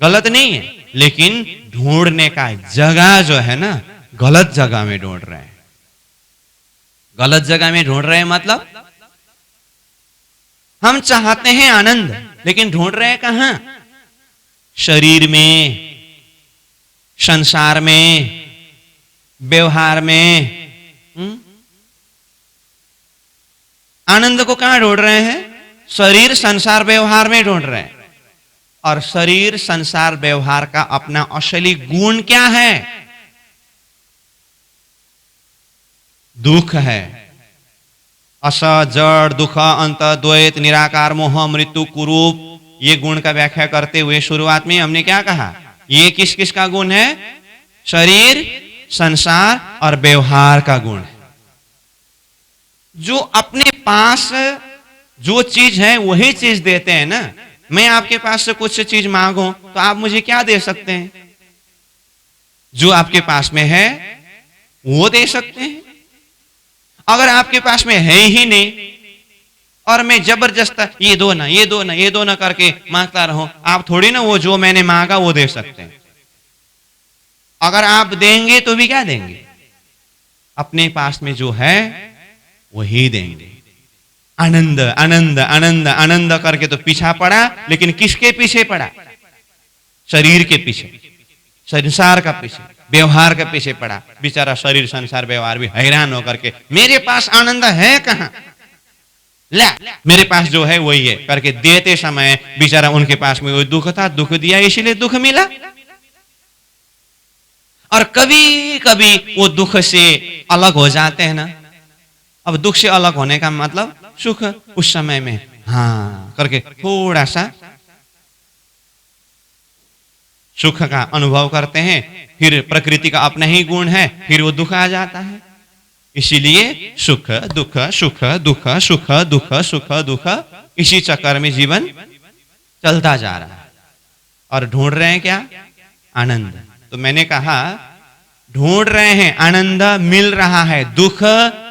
गलत नहीं है, लेकिन ढूंढने का जगह जो है ना, गलत जगह में ढूंढ रहे हैं। गलत जगह में ढूंढ रहे हैं मतलब हम चाहते हैं आनंद, लेकिन ढूंढ रहे हैं कहां? शरीर में, संसार में, व्यवहार में। आनंद को कहां ढूंढ रहे हैं? शरीर, संसार, व्यवहार में ढूंढ रहे हैं। और शरीर, संसार, व्यवहार का अपना असली गुण क्या है? दुख है। अस, जड़, दुख, अंत, द्वैत, निराकार, मोह, मृत्यु, कुरूप, ये गुण का व्याख्या करते हुए शुरुआत में हमने क्या कहा? ये किस किस का गुण है? शरीर, संसार और व्यवहार का गुण है। जो अपने पास जो चीज है वही चीज देते हैं ना। मैं आपके पास से कुछ चीज मांगू तो आप मुझे क्या दे सकते हैं? जो आपके पास में है वो दे सकते हैं। अगर आपके पास में है ही नहीं और मैं जबरदस्त ये दो ना, ये दो ना, ये दो ना करके मांगता रहूं, आप थोड़ी ना वो जो मैंने मांगा वो दे सकते हैं। अगर आप देंगे तो भी क्या देंगे? अपने पास में जो है वही देंगे। आनंद आनंद आनंद आनंद करके तो पीछा पड़ा, लेकिन किसके पीछे पड़ा? शरीर के पीछे, संसार का पीछे, व्यवहार के पीछे पड़ा। बेचारा शरीर, संसार, व्यवहार भी हैरान होकर के मेरे पास आनंद है कहां? ला, मेरे पास जो है वही है करके देते समय बेचारा उनके पास में वो दुख था, दुख दिया इसीलिए दुख मिला। और कभी कभी वो दुख से अलग हो जाते हैं ना। अब दुख से अलग होने का मतलब सुख उस समय में हाँ करके थोड़ा सा सुख का अनुभव करते हैं, फिर प्रकृति का अपना ही गुण है, फिर वो दुख आ जाता है। इसीलिए सुख दुख, सुख दुख, सुख दुख, सुख दुख, इसी चक्कर में जीवन चलता जा रहा है। और ढूंढ रहे हैं क्या? आनंद। तो मैंने कहा ढूंढ रहे हैं आनंद, मिल रहा है दुख,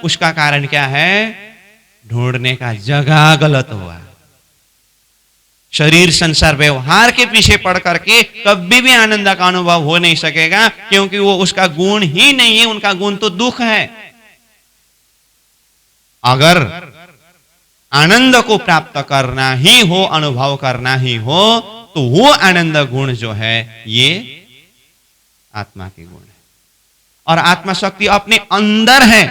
उसका कारण क्या है? ढूंढने का जगह गलत हुआ। शरीर संसार व्यवहार के पीछे पड़ करके कभी भी आनंद का अनुभव हो नहीं सकेगा, क्योंकि वो उसका गुण ही नहीं है, उनका गुण तो दुख है। अगर आनंद को प्राप्त करना ही हो, अनुभव करना ही हो, तो वो आनंद गुण जो है ये आत्मा के गुण है। और आत्मा शक्ति अपने अंदर है,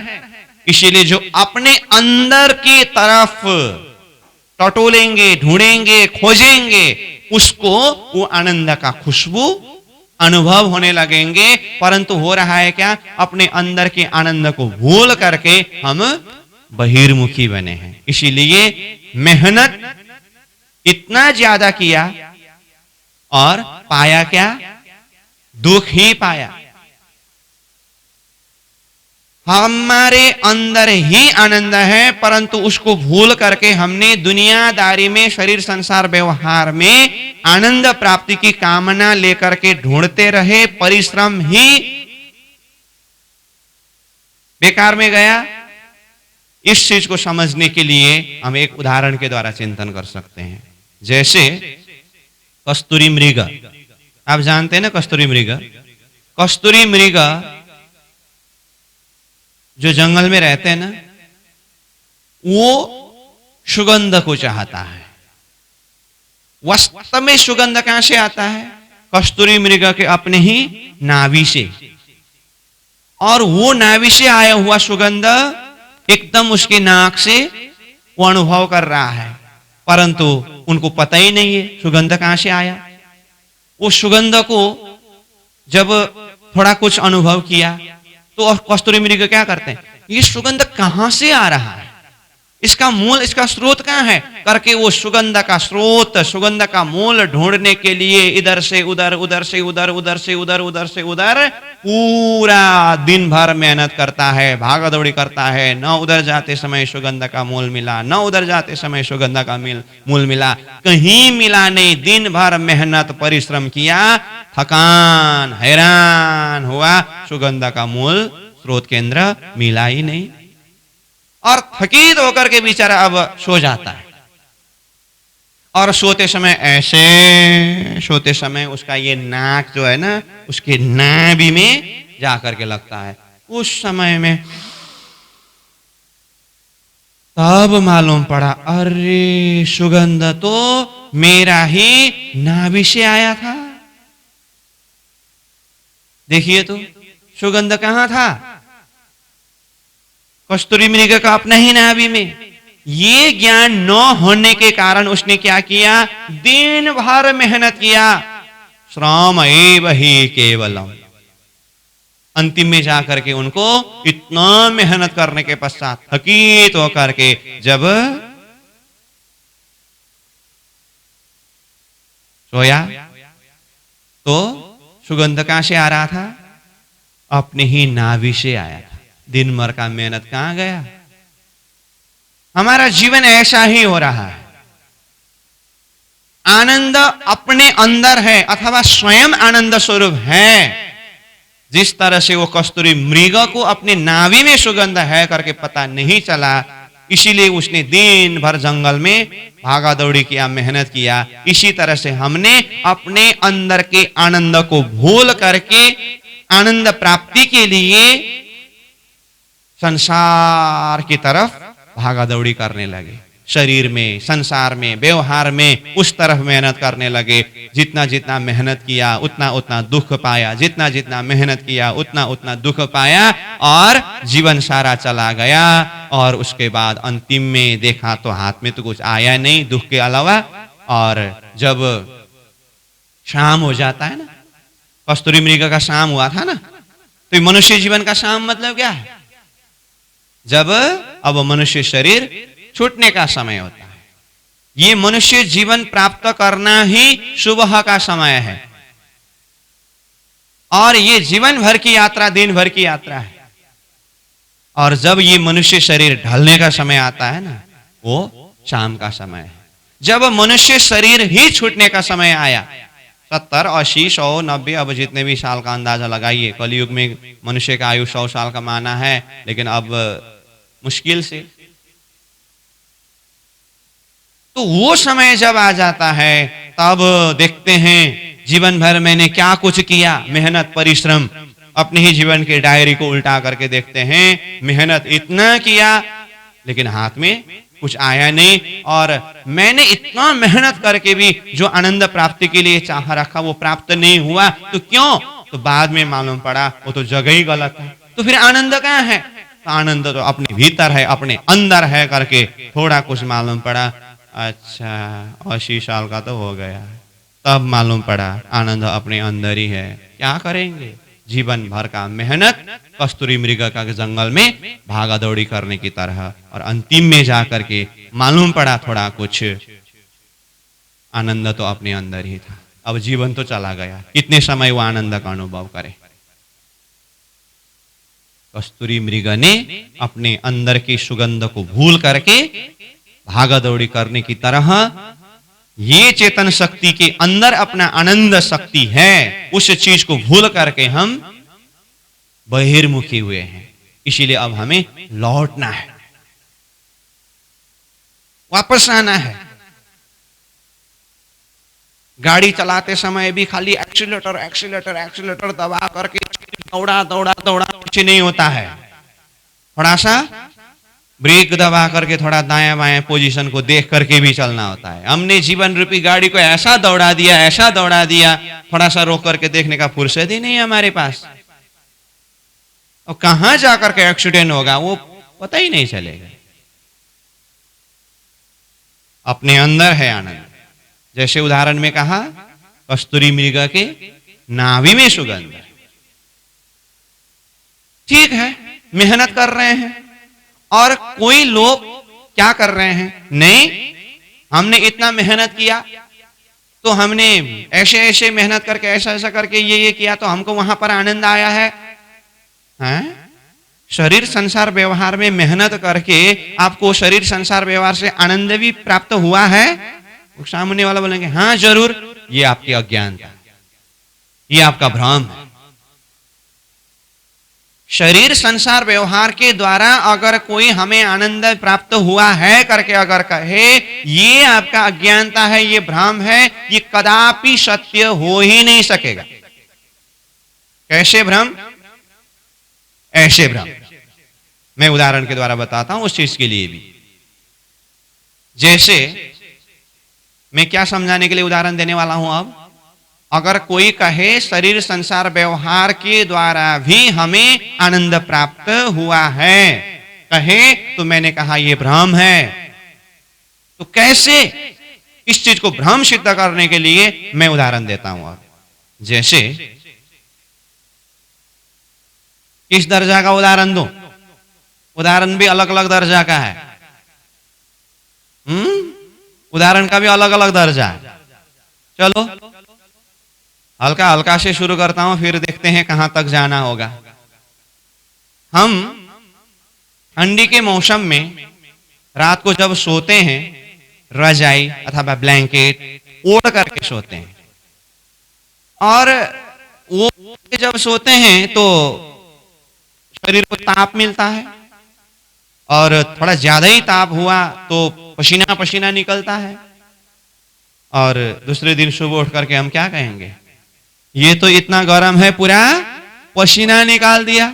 इसीलिए जो अपने अंदर की तरफ टटोलेंगे, ढूंढेंगे, खोजेंगे, उसको वो आनंद का खुशबू अनुभव होने लगेंगे। परंतु हो रहा है क्या, अपने अंदर के आनंद को भूल करके हम बहिर्मुखी बने हैं। इसीलिए मेहनत इतना ज्यादा किया और पाया क्या, दुख ही पाया। हमारे अंदर ही आनंद है, परंतु उसको भूल करके हमने दुनियादारी में, शरीर संसार व्यवहार में आनंद प्राप्ति की कामना लेकर के ढूंढते रहे, परिश्रम ही बेकार में गया। इस चीज को समझने के लिए हम एक उदाहरण के द्वारा चिंतन कर सकते हैं। जैसे कस्तूरी मृग, आप जानते हैं ना कस्तूरी मृग। कस्तूरी मृग जो जंगल में रहते हैं ना, वो सुगंध को चाहता है। वास्तव में सुगंध कहां से आता है, कस्तूरी मृग के अपने ही नाभि से। और वो नाभि से आया हुआ सुगंध एकदम उसके नाक से वो अनुभव कर रहा है, परंतु उनको पता ही नहीं है सुगंध कहां से आया। वो सुगंध को जब थोड़ा कुछ अनुभव किया तो कस्तूरी मृग क्या करते हैं, ये सुगंध कहां से आ रहा है, इसका मूल, इसका स्रोत कहां है करके वो सुगंध का स्रोत, सुगंध का मूल ढूंढने के लिए इधर से उधर, उधर से उधर, उधर से उधर, उधर से उधर पूरा दिन भर मेहनत करता है, भागा दौड़ी करता है। न उधर जाते समय सुगंध का मूल मिला, न उधर जाते समय सुगंध का मूल मिला, कहीं मिला नहीं। दिन भर मेहनत परिश्रम किया, थकान, हैरान हुआ, सुगंध का मूल स्रोत केंद्र मिला ही नहीं, और थकित होकर के बेचारा अब सो जाता है। और सोते समय ऐसे, सोते समय उसका ये नाक जो है ना, उसके नाभि में जाकर के लगता है। उस समय में तब मालूम पड़ा, अरे सुगंध तो मेरा ही नाभि से आया था। देखिए तो सुगंध कहां था, कस्तूरी मृग का अपना ही नाभि में। ये ज्ञान न होने के कारण उसने क्या किया, दिन भर मेहनत किया, श्रम एव ही केवलम। अंतिम में जाकर के उनको इतना मेहनत करने के पश्चात थकित होकर के जब सोया तो सुगंध कहां से आ रहा था, अपने ही नाभि से आया था। दिन भर का मेहनत कहां गया। हमारा जीवन ऐसा ही हो रहा है। आनंद अपने अंदर है अथवा स्वयं आनंद स्वरूप है। जिस तरह से वो कस्तूरी मृग को अपने नाभि में सुगंध है करके पता नहीं चला, इसीलिए उसने दिन भर जंगल में भागा दौड़ी किया, मेहनत किया। इसी तरह से हमने अपने अंदर के आनंद को भूल करके आनंद प्राप्ति के लिए संसार की तरफ भागा दौड़ी करने लगे। शरीर में, संसार में, व्यवहार में उस तरफ मेहनत करने लगे। जितना जितना मेहनत किया उतना उतना दुख पाया, जितना जितना मेहनत किया उतना उतना दुख पाया, और जीवन सारा चला गया। और उसके बाद अंतिम में देखा तो हाथ में तो कुछ आया नहीं दुख के अलावा। और जब शाम हो जाता है ना, कस्तूरी मृग का शाम हुआ था ना, तो मनुष्य जीवन का शाम मतलब क्या है, जब अब मनुष्य शरीर छूटने का समय होता है। ये मनुष्य जीवन प्राप्त करना ही सुबह का समय है, और ये जीवन भर की यात्रा, दिन भर की यात्रा है। और जब ये मनुष्य शरीर ढलने का समय आता है ना, वो शाम का समय है। जब मनुष्य शरीर ही छूटने का समय आया, 70, 80, 100, 90, अब जितने भी साल का अंदाजा लगाइए। कलयुग में मनुष्य का आयु 100 साल का माना है, लेकिन अब मुश्किल से तो वो समय जब आ जाता है तब देखते हैं जीवन भर मैंने क्या कुछ किया, मेहनत परिश्रम, अपने ही जीवन के डायरी को उल्टा करके देखते हैं, मेहनत इतना किया लेकिन हाथ में कुछ आया नहीं, और मैंने इतना मेहनत करके भी जो आनंद प्राप्ति के लिए चाह रखा वो प्राप्त नहीं हुआ। तो क्यों? तो बाद में मालूम पड़ा वो तो जगह ही गलत है। तो फिर आनंद कहाँ है? तो आनंद तो अपने भीतर है, अपने अंदर है करके थोड़ा कुछ मालूम पड़ा। अच्छा 80 साल का तो हो गया, तब मालूम पड़ा आनंद अपने अंदर ही है। क्या करेंगे? जीवन भर का मेहनत कस्तूरी मृग का जंगल में भागा दौड़ी करने की तरह, और अंतिम में जाकर के मालूम पड़ा थोड़ा कुछ आनंद तो अपने अंदर ही था। अब जीवन तो चला गया, कितने समय वो आनंद का अनुभव करे। कस्तूरी मृग ने अपने अंदर की सुगंध को भूल करके भागा दौड़ी करने की तरह ये चेतन शक्ति के अंदर अपना आनंद शक्ति है, उस चीज को भूल करके हम बहिर्मुखी हुए हैं। इसीलिए अब हमें लौटना है, वापस आना है। गाड़ी चलाते समय भी खाली एक्सीलेटर एक्सीलेटर एक्सीलेटर दबा करके दौड़ा दौड़ा दौड़ा कुछ नहीं होता है। थोड़ा सा ब्रेक दबा करके थोड़ा दायां बायां पोजीशन को देख करके भी चलना होता है। हमने जीवन रूपी गाड़ी को ऐसा दौड़ा दिया, थोड़ा सा रोक करके देखने का फुर्सत ही नहीं है हमारे पास। और कहां जाकर के एक्सीडेंट होगा वो पता ही नहीं चलेगा। अपने अंदर है आनंद। जैसे उदाहरण में कहा, कस्तूरी मृग के नाभि में सुगंध। ठीक है, मेहनत कर रहे हैं, और कोई लोग क्या कर रहे हैं? नहीं, हमने इतना मेहनत किया तो हमने ऐसे ऐसे मेहनत करके ऐसा ऐसा करके ये किया तो हमको वहां पर आनंद आया है। हैं? शरीर संसार व्यवहार में मेहनत करके आपको शरीर संसार व्यवहार से आनंद भी प्राप्त हुआ है? सामने वाला बोलेंगे हाँ जरूर। ये आपकी अज्ञानता, ये आपका भ्रम है। शरीर संसार व्यवहार के द्वारा अगर कोई हमें आनंद प्राप्त हुआ है करके अगर कहे, ये आपका अज्ञानता है, ये भ्रम है, ये कदापि सत्य हो ही नहीं सकेगा। कैसे भ्रम? ऐसे भ्रम। मैं उदाहरण के द्वारा बताता हूं उस चीज के लिए भी। जैसे मैं क्या समझाने के लिए उदाहरण देने वाला हूं अब। अगर कोई कहे शरीर संसार व्यवहार के द्वारा भी हमें आनंद प्राप्त हुआ है, कहे तो मैंने कहा यह भ्रम है। तो कैसे? इस चीज को भ्रम सिद्ध करने के लिए मैं उदाहरण देता हूं। अब जैसे किस दर्जा का उदाहरण दूं? उदाहरण भी अलग अलग दर्जा का है। उदाहरण का भी अलग अलग दर्जा है। चलो हल्का हल्का से शुरू करता हूं, फिर देखते हैं कहां तक जाना होगा। हम ठंडी के मौसम में रात को जब सोते हैं, रजाई अथवा ब्लैंकेट ओढ़ करके सोते हैं, और वो जब सोते हैं तो शरीर को ताप मिलता है, और थोड़ा ज्यादा ही ताप हुआ तो पसीना पसीना निकलता है, और दूसरे दिन सुबह उठ करके हम क्या कहेंगे? ये तो इतना गर्म है, पूरा पसीना निकाल दिया।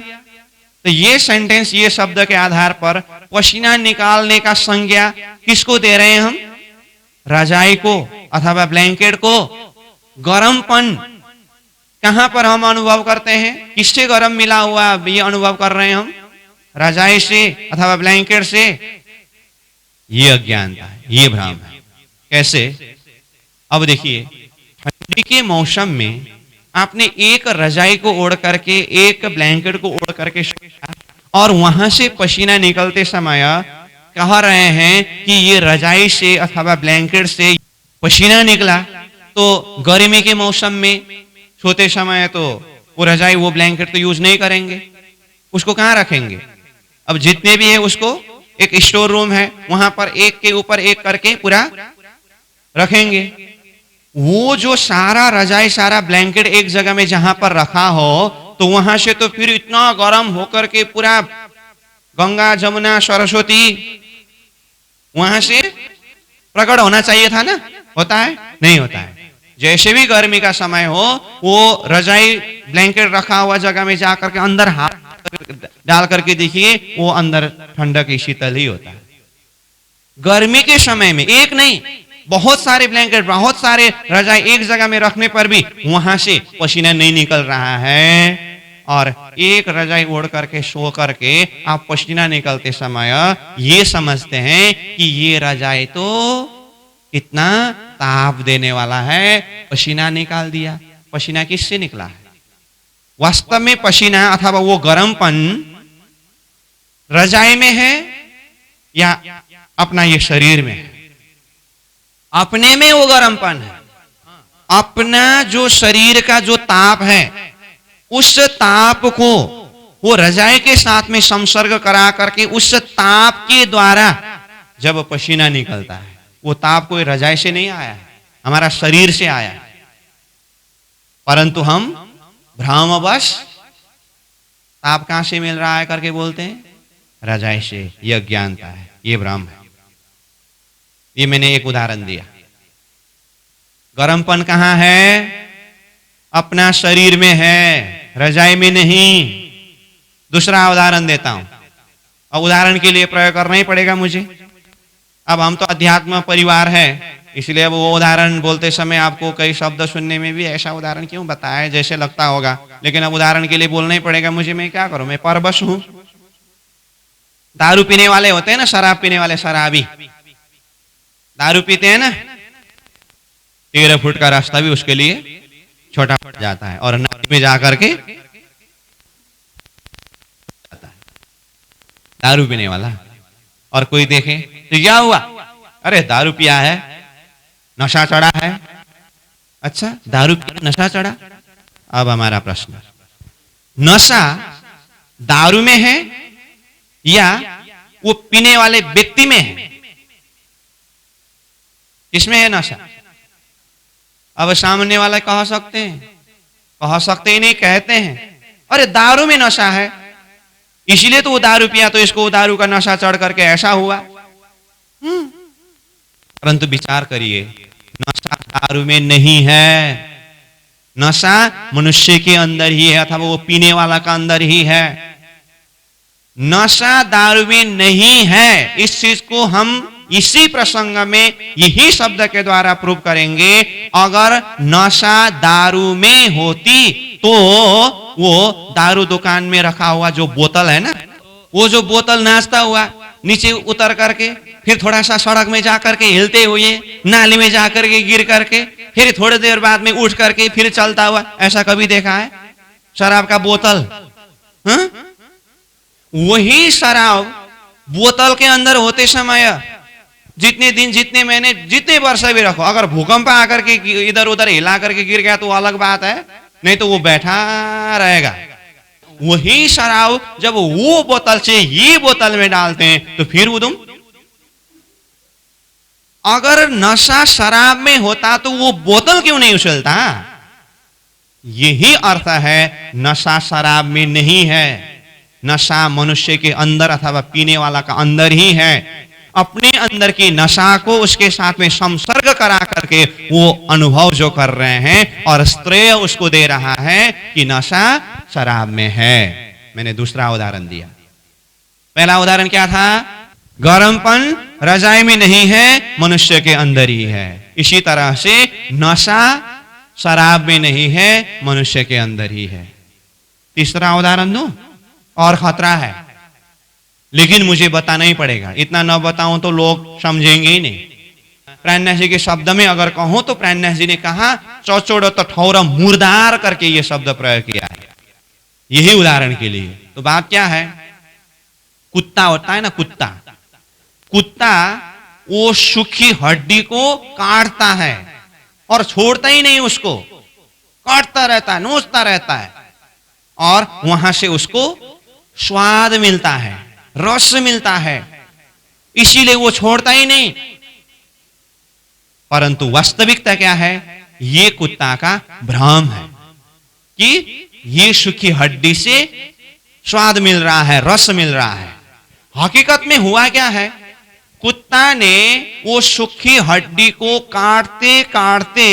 तो ये सेंटेंस, ये शब्द के आधार पर पसीना निकालने का संज्ञा किसको दे रहे हैं हम? रजाई को अथवा ब्लैंकेट को। गर्मपन कहां पर हम अनुभव करते हैं? किससे गर्म मिला हुआ ये अनुभव कर रहे हैं हम? रजाई से अथवा ब्लैंकेट से। ये अज्ञानता है, ये भ्रम है। कैसे? अब देखिए, ठंडी के मौसम में आपने एक रजाई को ओढ़ करके, एक ब्लैंकेट को ओढ़ करके सोया, और वहां से पसीना निकलते समय कह रहे हैं कि ये रजाई से अथवा ब्लैंकेट से पसीना निकला। तो गर्मी के मौसम में सोते समय तो वो रजाई वो ब्लैंकेट तो यूज नहीं करेंगे, उसको कहां रखेंगे? अब जितने भी है उसको एक स्टोर रूम है, वहां पर एक के ऊपर एक करके पूरा रखेंगे। वो जो सारा रजाई सारा ब्लैंकेट एक जगह में जहां पर रखा हो, तो वहां से तो फिर इतना गर्म होकर के पूरा गंगा जमुना सरस्वती वहां से प्रकट होना चाहिए था ना, होता है? नहीं होता है। जैसे भी गर्मी का समय हो, वो रजाई ब्लैंकेट रखा हुआ जगह में जाकर के अंदर हाथ डाल करके देखिए, वो अंदर ठंडक की शीतल ही होता है। गर्मी के समय में एक नहीं, बहुत सारे ब्लैंकेट, बहुत सारे रजाई एक जगह में रखने पर भी वहां से पसीना नहीं निकल रहा है। और एक रजाई ओढ़ करके सो करके आप पसीना निकलते समय ये समझते हैं कि ये रजाई तो कितना ताप देने वाला है, पसीना निकाल दिया। पसीना किससे निकला है? वास्तव में पसीना अथवा वो गर्मपन रजाई में है या अपना ये शरीर में है? अपने में वो गर्मपन है। अपना जो शरीर का जो ताप है, उस ताप को वो रजाई के साथ में संसर्ग करा करके उस ताप के द्वारा जब पसीना निकलता है, वो ताप कोई रजाई से नहीं आया है, हमारा शरीर से आया है। परंतु हम भ्रमवश ताप कहां से मिल रहा है करके बोलते हैं? रजाई से। यह अज्ञानता है, ये भ्रम है। ये मैंने एक उदाहरण दिया। गर्मपन कहां है? अपना शरीर में है, रजाई में नहीं। दूसरा उदाहरण देता हूं, और उदाहरण के लिए प्रयोग करना ही पड़ेगा मुझे। अब हम तो अध्यात्म परिवार है, इसलिए अब वो उदाहरण बोलते समय आपको कई शब्द सुनने में भी ऐसा उदाहरण क्यों बताया जैसे लगता होगा, लेकिन अब उदाहरण के लिए बोलना ही पड़ेगा मुझे। मैं क्या करूं, मैं परवश हूं। दारू पीने वाले होते हैं ना, शराब पीने वाले, शराबी दारू पीते हैं ना, 13 फुट का रास्ता भी उसके लिए छोटा पड़ जाता है, और नदी में जाकर के दारू पीने वाला। और कोई देखे तो क्या हुआ, अरे दारू पिया है, नशा चढ़ा है। अच्छा, दारू पिया, नशा चढ़ा। अब हमारा प्रश्न, नशा दारू में है या वो पीने वाले व्यक्ति में है? किसमें है नशा? अब सामने वाला कह सकते हैं, कह सकते ही नहीं, कहते हैं अरे दारू में नशा है, इसीलिए तो वो दारू पिया, तो इसको दारू का नशा चढ़ करके ऐसा हुआ। परंतु विचार करिए, नशा दारू में नहीं है, नशा मनुष्य के अंदर ही है, अथवा वो पीने वाला का अंदर ही है। नशा दारू में नहीं है, इस चीज को हम इसी प्रसंग में यही शब्द के द्वारा प्रूव करेंगे। अगर नशा दारू में होती तो वो दारू दुकान में रखा हुआ जो बोतल है ना, वो जो बोतल नाचता हुआ नीचे उतर करके, फिर थोड़ा सा सड़क में जाकर के हिलते हुए, नाली में जाकर के गिर करके, फिर थोड़ी देर बाद में उठ करके फिर चलता हुआ, ऐसा कभी देखा है? शराब का बोतल, हाँ? वही शराब बोतल के अंदर होते समय जितने दिन, जितने महीने, जितने वर्ष भी रखो, अगर भूकंप आकर के इधर उधर हिला करके गिर गया तो अलग बात है, नहीं तो वो बैठा रहेगा। वही शराब जब वो बोतल से ये बोतल में डालते हैं तो फिर उदम। अगर नशा शराब में होता तो वो बोतल क्यों नहीं उछलता? यही अर्थ है, नशा शराब में नहीं है, नशा मनुष्य के अंदर अथवा पीने वाला का अंदर ही है। अपने अंदर की नशा को उसके साथ में संसर्ग करा करके वो अनुभव जो कर रहे हैं और श्रेय उसको दे रहा है कि नशा शराब में है। मैंने दूसरा उदाहरण दिया। पहला उदाहरण क्या था? गर्मपन रजाई में नहीं है, मनुष्य के अंदर ही है। इसी तरह से नशा शराब में नहीं है, मनुष्य के अंदर ही है। तीसरा उदाहरण दूं? और खतरा है, लेकिन मुझे बताना ही पड़ेगा, इतना न बताऊं तो लोग समझेंगे ही नहीं। प्राणनाथ जी के शब्द में अगर कहूं तो प्राणनाथ जी ने कहा चौचोड़ तो ठौर मुर्दार करके ये शब्द प्रयोग किया है, यही उदाहरण के लिए। तो बात क्या है? कुत्ता होता है ना, कुत्ता, कुत्ता वो सूखी हड्डी को काटता है और छोड़ता ही नहीं, उसको काटता रहता है, नोचता रहता है, और वहां से उसको स्वाद मिलता है, रस मिलता है, इसीलिए वो छोड़ता ही नहीं। परंतु वास्तविकता क्या है? ये कुत्ता का भ्रम है कि ये सूखी हड्डी से स्वाद मिल रहा है, रस मिल रहा है। हकीकत में हुआ क्या है? कुत्ता ने वो सूखी हड्डी को काटते काटते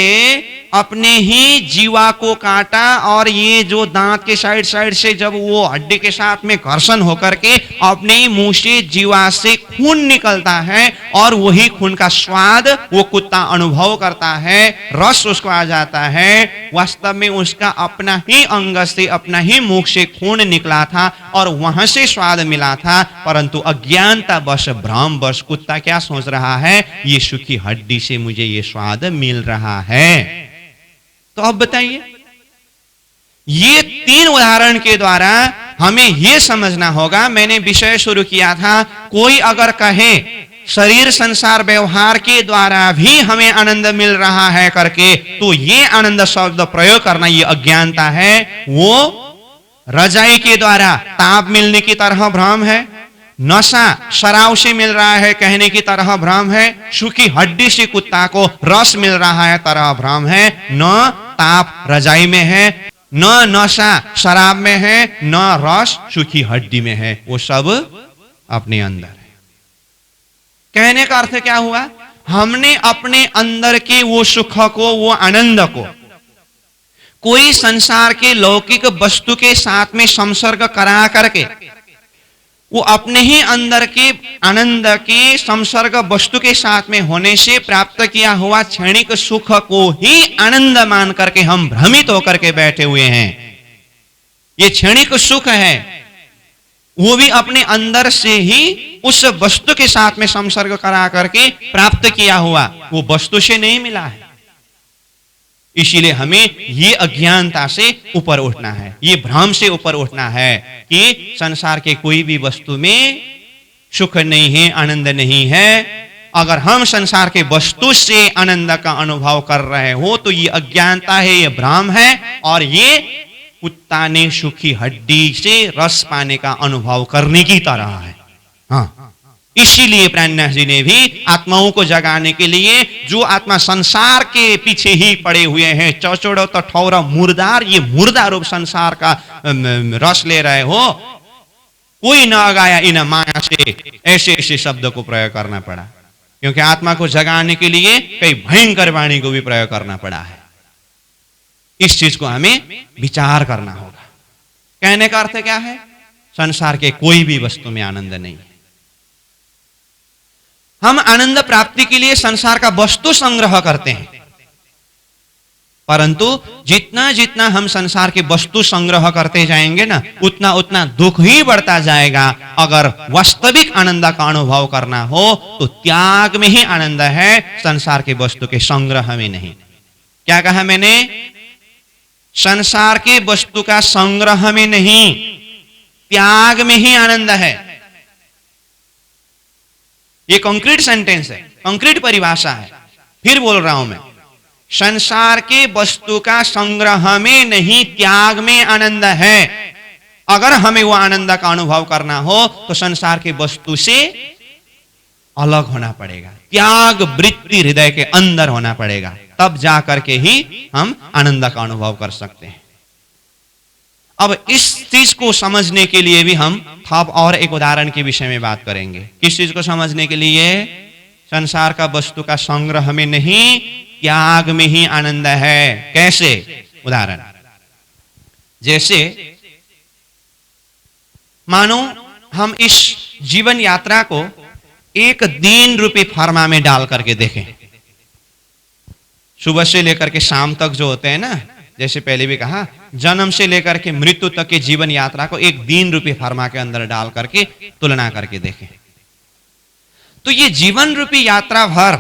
अपने ही जीवा को काटा, और ये जो दांत के साइड साइड से जब वो हड्डी के साथ में घर्षण होकर के अपने ही मुंह से जीवा से खून निकलता है, और वही खून का स्वाद वो कुत्ता अनुभव करता है, रस उसको आ जाता है। वास्तव में उसका अपना ही अंग से, अपना ही मुख से खून निकला था और वहां से स्वाद मिला था, परंतु अज्ञानता वश, भ्रम वश कुत्ता क्या सोच रहा है, ये सूखी हड्डी से मुझे ये स्वाद मिल रहा है। तो अब बताइए, ये 3 उदाहरण के द्वारा हमें यह समझना होगा। मैंने विषय शुरू किया था, कोई अगर कहे शरीर संसार व्यवहार के द्वारा भी हमें आनंद मिल रहा है करके, तो ये आनंद शब्द प्रयोग करना ये अज्ञानता है। वो रजाई के द्वारा ताप मिलने की तरह भ्रम है, नशा शराब से मिल रहा है कहने की तरह भ्रम है, सूखी हड्डी से कुत्ता को रस मिल रहा है तरह भ्रम है। न ताप रजाई में है, न नशा शराब में है, न रस सूखी हड्डी में है, वो सब अपने अंदर है। कहने का अर्थ क्या हुआ, हमने अपने अंदर के वो सुख को, वो आनंद को कोई संसार के लौकिक वस्तु के साथ में संसर्ग करा करके, वो अपने ही अंदर के आनंद के संसर्ग वस्तु के साथ में होने से प्राप्त किया हुआ क्षणिक सुख को ही आनंद मान करके हम भ्रमित होकर के बैठे हुए हैं। ये क्षणिक सुख है, वो भी अपने अंदर से ही उस वस्तु के साथ में संसर्ग करा करके प्राप्त किया हुआ, वो वस्तु से नहीं मिला है। इसीलिए हमें ये अज्ञानता से ऊपर उठना है, ये भ्रम से ऊपर उठना है कि संसार के कोई भी वस्तु में सुख नहीं है, आनंद नहीं है। अगर हम संसार के वस्तु से आनंद का अनुभव कर रहे हो तो ये अज्ञानता है, ये भ्रम है, और ये कुत्ता ने सूखी हड्डी से रस पाने का अनुभव करने की तरह है। हाँ, इसीलिए प्राणनाथ जी ने भी आत्माओं को जगाने के लिए, जो आत्मा संसार के पीछे ही पड़े हुए हैं, चौचौड़ो तो ठौरा मुर्दार, ये मुर्दा रूप संसार का रस ले रहे हो, कोई न अगाया इन माया से, ऐसे ऐसे शब्द को प्रयोग करना पड़ा, क्योंकि आत्मा को जगाने के लिए कई भयंकर वाणी को भी प्रयोग करना पड़ा है। इस चीज को हमें विचार करना होगा। कहने का अर्थ क्या है, संसार के कोई भी वस्तु में आनंद नहीं है। हम आनंद प्राप्ति के लिए संसार का वस्तु संग्रह करते हैं, परंतु जितना जितना हम संसार के वस्तु संग्रह करते जाएंगे ना, उतना उतना दुख ही बढ़ता जाएगा। अगर वास्तविक आनंद का अनुभव करना हो तो त्याग में ही आनंद है, संसार के वस्तु के संग्रह में नहीं। क्या कहा मैंने, संसार के वस्तु का संग्रह में नहीं, त्याग में ही आनंद है। ये कंक्रीट सेंटेंस है, कंक्रीट परिभाषा है। फिर बोल रहा हूं मैं, संसार के वस्तु का संग्रह में नहीं, त्याग में आनंद है। अगर हमें वो आनंद का अनुभव करना हो तो संसार के वस्तु से अलग होना पड़ेगा, त्याग वृत्ति हृदय के अंदर होना पड़ेगा, तब जा करके ही हम आनंद का अनुभव कर सकते हैं। अब इस चीज को समझने के लिए भी हम अब और एक उदाहरण के विषय में बात करेंगे। किस चीज को समझने के लिए, संसार का वस्तु का संग्रह में नहीं, त्याग में ही आनंद है। कैसे, उदाहरण, जैसे मानो हम इस जीवन यात्रा को एक दिन रूपी फर्मा में डाल करके देखें। सुबह से लेकर के शाम तक जो होते हैं ना, जैसे पहले भी कहा, जन्म से लेकर के मृत्यु तक की जीवन यात्रा को एक दिन रूपी फर्मा के अंदर डाल करके तुलना करके देखें, तो ये जीवन रूपी यात्रा भर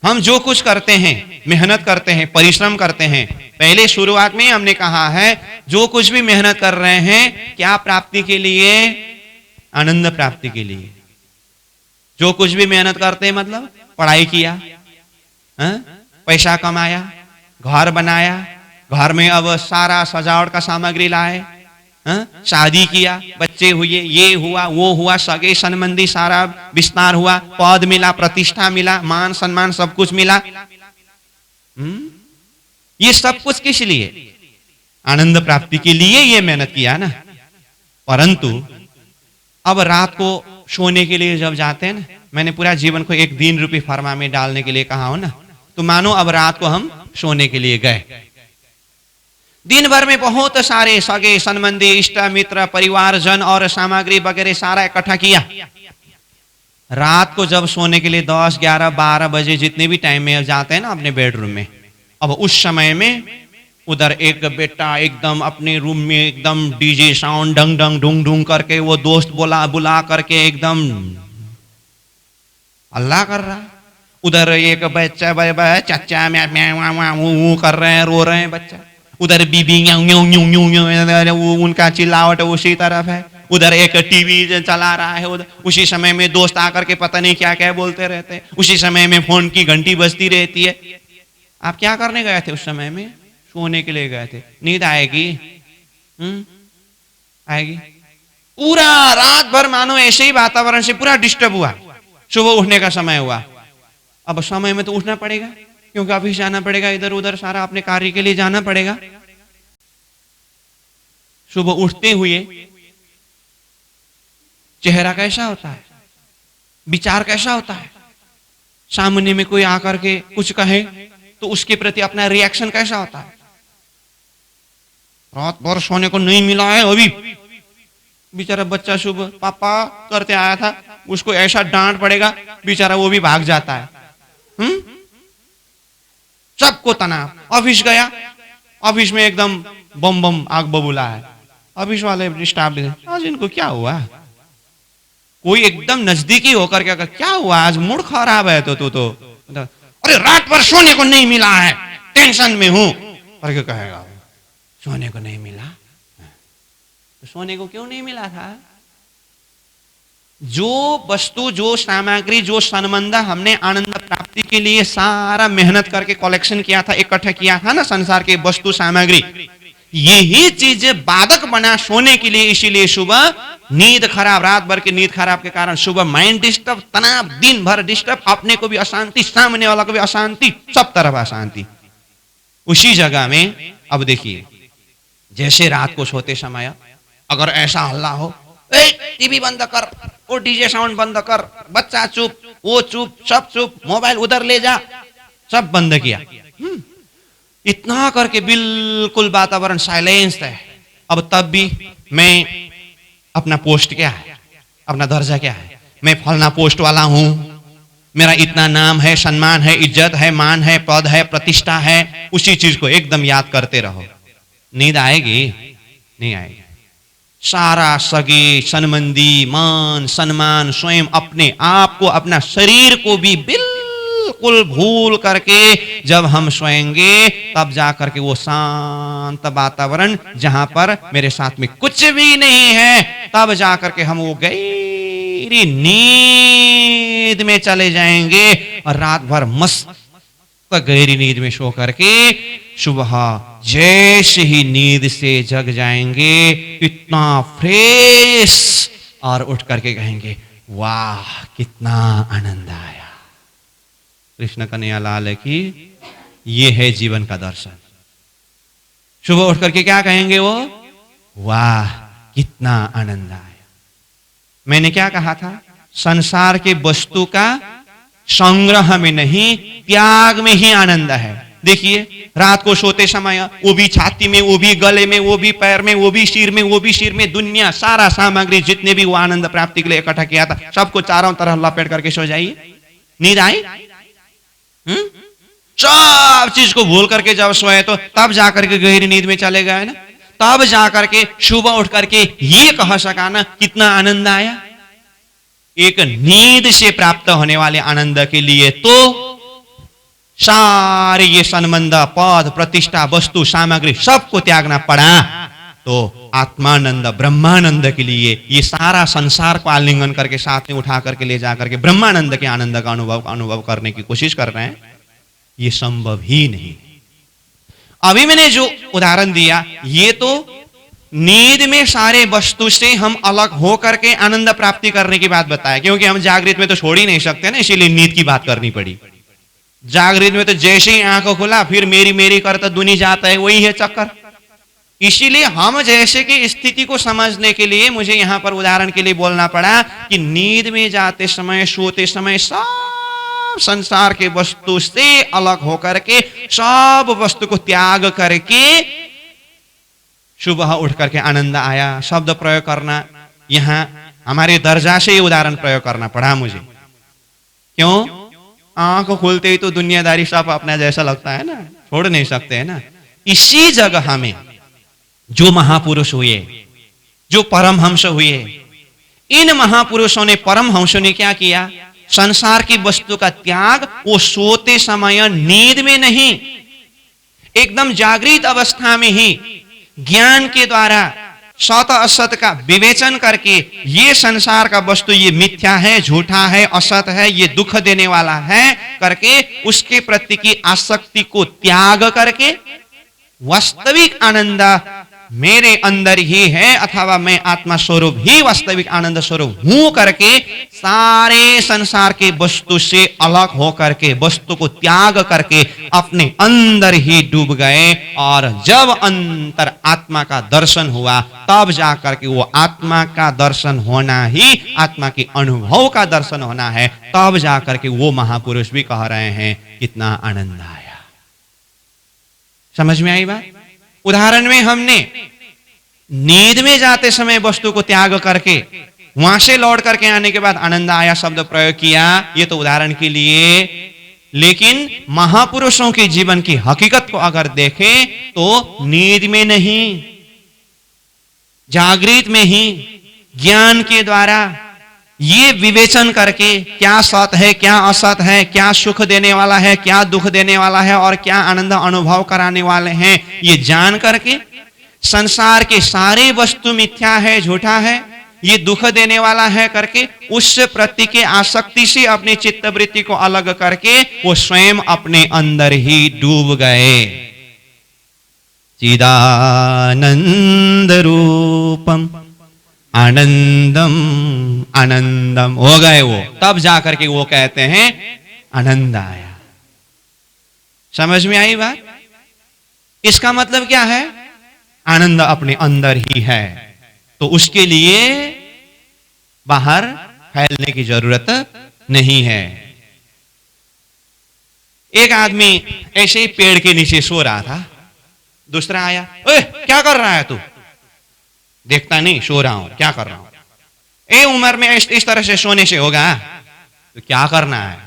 हम जो कुछ करते हैं, मेहनत करते हैं, परिश्रम करते हैं। पहले शुरुआत में हमने कहा है, जो कुछ भी मेहनत कर रहे हैं, क्या प्राप्ति के लिए, आनंद प्राप्ति के लिए। जो कुछ भी मेहनत करते हैं मतलब पढ़ाई किया, पैसा कमाया, घर बनाया, घर में अब सारा सजावट का सामग्री लाए, शादी किया, बच्चे हुए, ये हुआ वो हुआ, सगे संबंधी सारा विस्तार हुआ, पद मिला, प्रतिष्ठा मिला, मान सम्मान सब कुछ मिला। ये सब कुछ किस लिए, आनंद प्राप्ति के लिए ये मेहनत किया ना। परंतु अब रात को सोने के लिए जब जाते हैं ना, मैंने पूरा जीवन को एक दिन रूपी फरमा में डालने के लिए कहा हो ना, तो मानो अब रात को हम सोने के लिए गए। दिन भर में बहुत सारे सगे संबंधी, इष्ट मित्र, परिवारजन और सामग्री वगैरह सारा इकट्ठा किया। रात को जब सोने के लिए 10, 11, 12 बजे जितने भी टाइम में जाते हैं ना अपने बेडरूम में, अब उस समय में उधर एक बेटा एकदम अपने रूम में एकदम डीजे साउंड डंग डंग डूंग डूंग करके वो दोस्त बुला करके एकदम अल्लाह कर रहा है। उधर एक बच्चा चच्चा म्या कर रहे हैं, रो रहे हैं बच्चा। उधर बीबी उनका चिल्लावट उसी तरफ है। उधर एक टीवी चला रहा है, उधर उसी समय में दोस्त आकर के पता नहीं क्या क्या बोलते रहते हैं। उसी समय में फोन की घंटी बजती रहती है। आप क्या करने गए थे उस समय में? सोने के लिए गए थे। नींद आएगी? आएगी? पूरा रात भर मानो ऐसे ही वातावरण से पूरा डिस्टर्ब हुआ। सुबह उठने का समय हुआ। अब समय में तो उठना पड़ेगा, क्योंकि ऑफिस जाना पड़ेगा, इधर उधर सारा अपने कार्य के लिए जाना पड़ेगा। सुबह उठते हुए चेहरा कैसा होता है, विचार कैसा होता है? सामने में कोई आकर के कुछ कहे तो उसके प्रति अपना रिएक्शन कैसा होता है? रात भर सोने को नहीं मिला है अभी। बेचारा बच्चा सुबह पापा करते आया था, उसको ऐसा डांट पड़ेगा, बेचारा वो भी भाग जाता है। सबको तनाव। ऑफिस गया, ऑफिस में एकदम बम बम आग बबूला है। ऑफिस वाले स्टाफ आज इनको क्या हुआ? कोई एकदम नजदीकी होकर क्या हुआ आज मूड खराब है? तो अरे रात भर सोने को नहीं मिला है, टेंशन में हूं। और क्या कहेगा? सोने को नहीं मिला तो सोने को क्यों नहीं मिला था? जो वस्तु, जो सामग्री, जो संबंध हमने आनंद प्राप्ति के लिए सारा मेहनत करके कलेक्शन किया था, इकट्ठा किया था ना, संसार के वस्तु सामग्री, यही चीजें बाधक बना सोने के लिए। इसीलिए सुबह नींद खराब, रात भर की नींद खराब के कारण सुबह माइंड डिस्टर्ब, तनाव, दिन भर डिस्टर्ब, अपने को भी अशांति, सामने वाला को भी अशांति, सब तरफ अशांति। उसी जगह में अब देखिए, जैसे रात को सोते समय अगर ऐसा हल्ला हो, टीवी बंद कर, वो डीजे साउंड बंद कर, बच्चा चुप, वो चुप, सब चुप, मोबाइल उधर ले जा, सब बंद किया। इतना करके बिल्कुल वातावरण साइलेंस है। अब तब भी मैं अपना पोस्ट क्या है, अपना दर्जा क्या है, मैं फलना पोस्ट वाला हूं, मेरा इतना नाम है, सम्मान है, इज्जत है, मान है, पद है, प्रतिष्ठा है, उसी चीज को एकदम याद करते रहो। नींद आएगी? नहीं आएगी। सारा सगे संबंधी, मान सम्मान, स्वयं अपने आप को, अपना शरीर को भी बिल्कुल भूल करके जब हम सोएंगे, तब जाकर के वो शांत वातावरण जहां पर मेरे साथ में कुछ भी नहीं है, तब जाकर के हम वो गहरी नींद में चले जाएंगे और रात भर मस्त गहरी नींद में सो करके सुबह जैसे ही नींद से जग जाएंगे, इतना फ्रेश, और उठ करके कहेंगे वाह कितना आनंद आया। कृष्ण कन्हैया लाल की ये है जीवन का दर्शन। सुबह उठ करके क्या कहेंगे वो? वाह कितना आनंद आया। मैंने क्या कहा था? संसार के वस्तु का संग्रह में नहीं, त्याग में ही आनंद है। देखिए रात को सोते समय वो भी छाती में, वो भी गले में, वो भी पैर में, वो भी सिर में, वो भी सिर में, दुनिया सारा सामग्री जितने भी वो आनंद प्राप्ति के लिए इकट्ठा किया था, सबको चारों तरफ लपेट करके सो जाइए। नींद आई? सब चीज को भूल करके जब सोए तो तब जाकर के गहरी नींद में चले गए ना, तब जाकर के सुबह उठ करके ये कह सका ना कितना आनंद आया। एक नींद से प्राप्त होने वाले आनंद के लिए तो सारे ये संबंध, पद, प्रतिष्ठा, वस्तु, सामग्री सबको त्यागना पड़ा। तो आत्मानंद, ब्रह्मानंद के लिए ये सारा संसार को आलिंगन करके साथ में उठा करके ले जाकर के ब्रह्मानंद के आनंद का अनुभव करने की कोशिश कर रहे हैं, ये संभव ही नहीं। अभी मैंने जो उदाहरण दिया ये तो नींद में सारे वस्तु से हम अलग हो करके आनंद प्राप्ति करने की बात बताया, क्योंकि हम जागृत में तो छोड़ ही नहीं सकते ना, इसीलिए नींद की बात करनी पड़ी। जागृत में तो जैसे ही आंखों खुला फिर मेरी मेरी करता दुनी जाता है, वही है चक्कर। इसीलिए हम जैसे कि स्थिति को समझने के लिए मुझे यहां पर उदाहरण के लिए बोलना पड़ा कि नींद में जाते समय, सोते समय सब संसार के वस्तु से अलग होकर के, सब वस्तु को त्याग करके सुबह उठ करके आनंद आया। शब्द प्रयोग करना यहां हमारे दर्जा से ही उदाहरण प्रयोग करना पड़ा मुझे। क्यों? आंख खुलते ही तो दुनियादारी सब अपना जैसा लगता है ना, छोड़ नहीं सकते है ना। इसी जगह हमें जो महापुरुष हुए, जो परमहंस हुए, इन महापुरुषों ने, परमहंसों ने क्या किया? संसार की वस्तु का त्याग वो सोते समय, नींद में नहीं, एकदम जागृत अवस्था में ही ज्ञान के द्वारा सत असत का विवेचन करके ये संसार का वस्तु ये मिथ्या है, झूठा है, असत है, ये दुख देने वाला है करके उसके प्रति की आसक्ति को त्याग करके वास्तविक आनंद मेरे अंदर ही है अथवा मैं आत्मा स्वरूप ही वास्तविक आनंद स्वरूप हूं करके सारे संसार के वस्तु से अलग हो करके, वस्तु को त्याग करके अपने अंदर ही डूब गए। और जब अंतर आत्मा का दर्शन हुआ तब जाकर के वो आत्मा का दर्शन होना ही आत्मा के अनुभव का दर्शन होना है। तब जाकर के वो महापुरुष भी कह रहे हैं कितना आनंद आया। समझ में आई बात? उदाहरण में हमने नींद में जाते समय वस्तु को त्याग करके वहां से लौट करके आने के बाद आनंद आया शब्द प्रयोग किया, ये तो उदाहरण के लिए। लेकिन महापुरुषों के जीवन की हकीकत को अगर देखें तो नींद में नहीं, जागृत में ही ज्ञान के द्वारा ये विवेचन करके क्या सत है, क्या असत है, क्या सुख देने वाला है, क्या दुख देने वाला है और क्या आनंद अनुभव कराने वाले हैं, ये जान करके संसार के सारे वस्तु मिथ्या है, झूठा है, ये दुख देने वाला है करके उस प्रति के आसक्ति से अपनी चित्तवृत्ति को अलग करके वो स्वयं अपने अंदर ही डूब गए। चिदानंद रूपम आनंदम आनंदम हो गए वो। तब जाकर के वो कहते हैं आनंद आया। समझ में आई बात? इसका मतलब क्या है? आनंद अपने अंदर ही है, तो उसके लिए बाहर फैलने की जरूरत नहीं है। एक आदमी ऐसे ही पेड़ के नीचे सो रहा था, दूसरा आया, ओए क्या कर रहा है तू? देखता नहीं सो रहा हूं, क्या कर रहा हूं? ए उम्र में इस तरह से सोने से होगा? तो क्या करना है?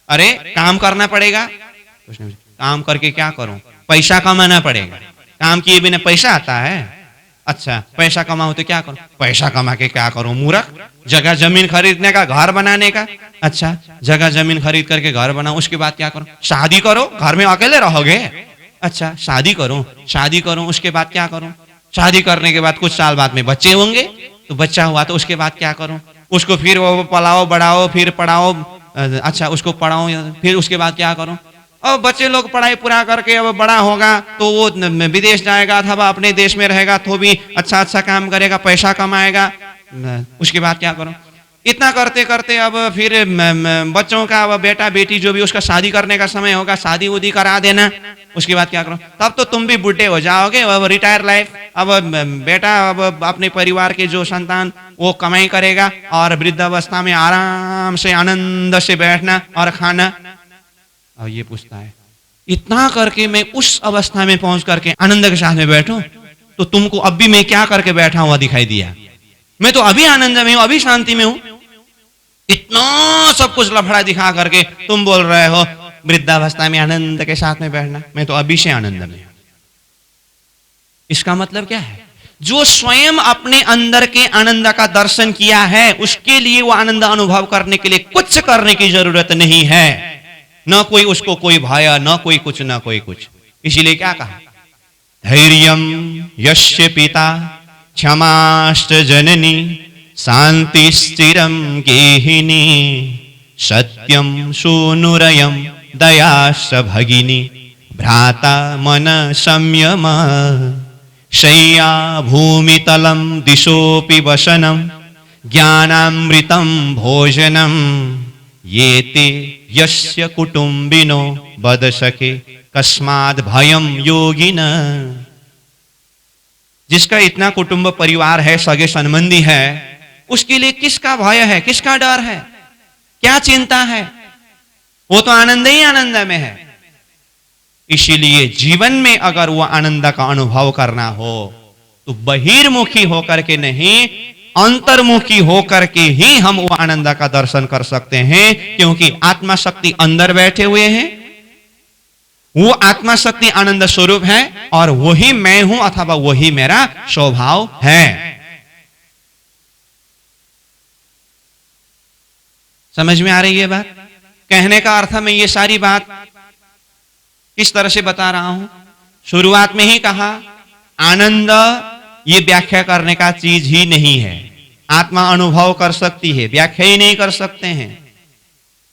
अरे काम करना पड़ेगा। काम करके क्या करूं? पैसा कमाना पड़ेगा। काम किए बिना पैसा आता है? अच्छा पैसा कमाओ तो क्या करूं? पैसा कमा के क्या करूं? मूर्ख। जगह जमीन खरीदने का, घर बनाने का। अच्छा जगह जमीन खरीद करके घर बनाओ, उसके बाद क्या करूं? शादी करो, घर में अकेले रहोगे। अच्छा शादी करूं, उसके बाद क्या करूं? शादी करने के बाद कुछ साल बाद में बच्चे होंगे, तो बच्चा हुआ तो उसके बाद क्या करूं? उसको फिर वो पलाओ, बढ़ाओ, फिर पढ़ाओ। अच्छा उसको पढ़ाओ, फिर उसके बाद क्या करूं? अब बच्चे लोग पढ़ाई पूरा करके अब बड़ा होगा तो वो विदेश जाएगा अथवा अपने देश में रहेगा तो भी अच्छा अच्छा काम करेगा, पैसा कमाएगा। उसके बाद क्या करूं? इतना करते करते अब फिर बच्चों का, अब बेटा बेटी जो भी उसका शादी करने का समय होगा, शादी उदी करा देना। उसके बाद क्या करूं? तब तो तुम भी बुढ़े हो जाओगे, अब रिटायर लाइफ। अब बेटा अब अपने परिवार के जो संतान वो कमाई करेगा और वृद्धावस्था में आराम से आनंद से बैठना और खाना। और ये पूछता है इतना करके मैं उस अवस्था में पहुंच करके आनंद के साथ में बैठूं, तो तुमको अब भी मैं क्या करके बैठा हुआ दिखाई दिया? मैं तो अभी आनंद में हूं, अभी शांति में हूं। इतना सब कुछ लफड़ा दिखा करके तुम बोल रहे हो वृद्धावस्था में आनंद के साथ में बैठना। मैं तो अभी से आनंद में हूं। इसका मतलब क्या है? जो स्वयं अपने अंदर के आनंद का दर्शन किया है उसके लिए वो आनंद अनुभव करने के लिए कुछ करने की जरूरत नहीं है। न कोई उसको कोई भय, न कोई कुछ, न कोई कुछ। इसीलिए क्या कहा? धैर्यम यस्य पिता क्षमाश्च जननी शांति स्थिरम गेहिनी सत्यम सूनुरयम दयाश्च भगिनी भ्राता मन संयम शय्या भूमितलम दिशोपि वसनम ज्ञानामृतम भोजनम ये ते यस्य कुटुंबिनो बद सके कस्माद् भयम योगिन। जिसका इतना कुटुंब परिवार है, सगे संबंधी है, उसके लिए किसका भय है, किसका डर है, क्या चिंता है? वो तो आनंद ही आनंद में है। इसीलिए जीवन में अगर वो आनंद का अनुभव करना हो तो बहिर्मुखी होकर के नहीं, अंतर्मुखी होकर के ही हम वो आनंद का दर्शन कर सकते हैं, क्योंकि आत्मा शक्ति अंदर बैठे हुए हैं। वो आत्मा शक्ति आनंद स्वरूप है और वही मैं हूं अथवा वही मेरा स्वभाव है। समझ में आ रही है बात? कहने का अर्थ मैं ये सारी बात किस तरह से बता रहा हूं? शुरुआत में ही कहा, आनंद ये व्याख्या करने का चीज ही नहीं है। आत्मा अनुभव कर सकती है, व्याख्या ही नहीं कर सकते हैं।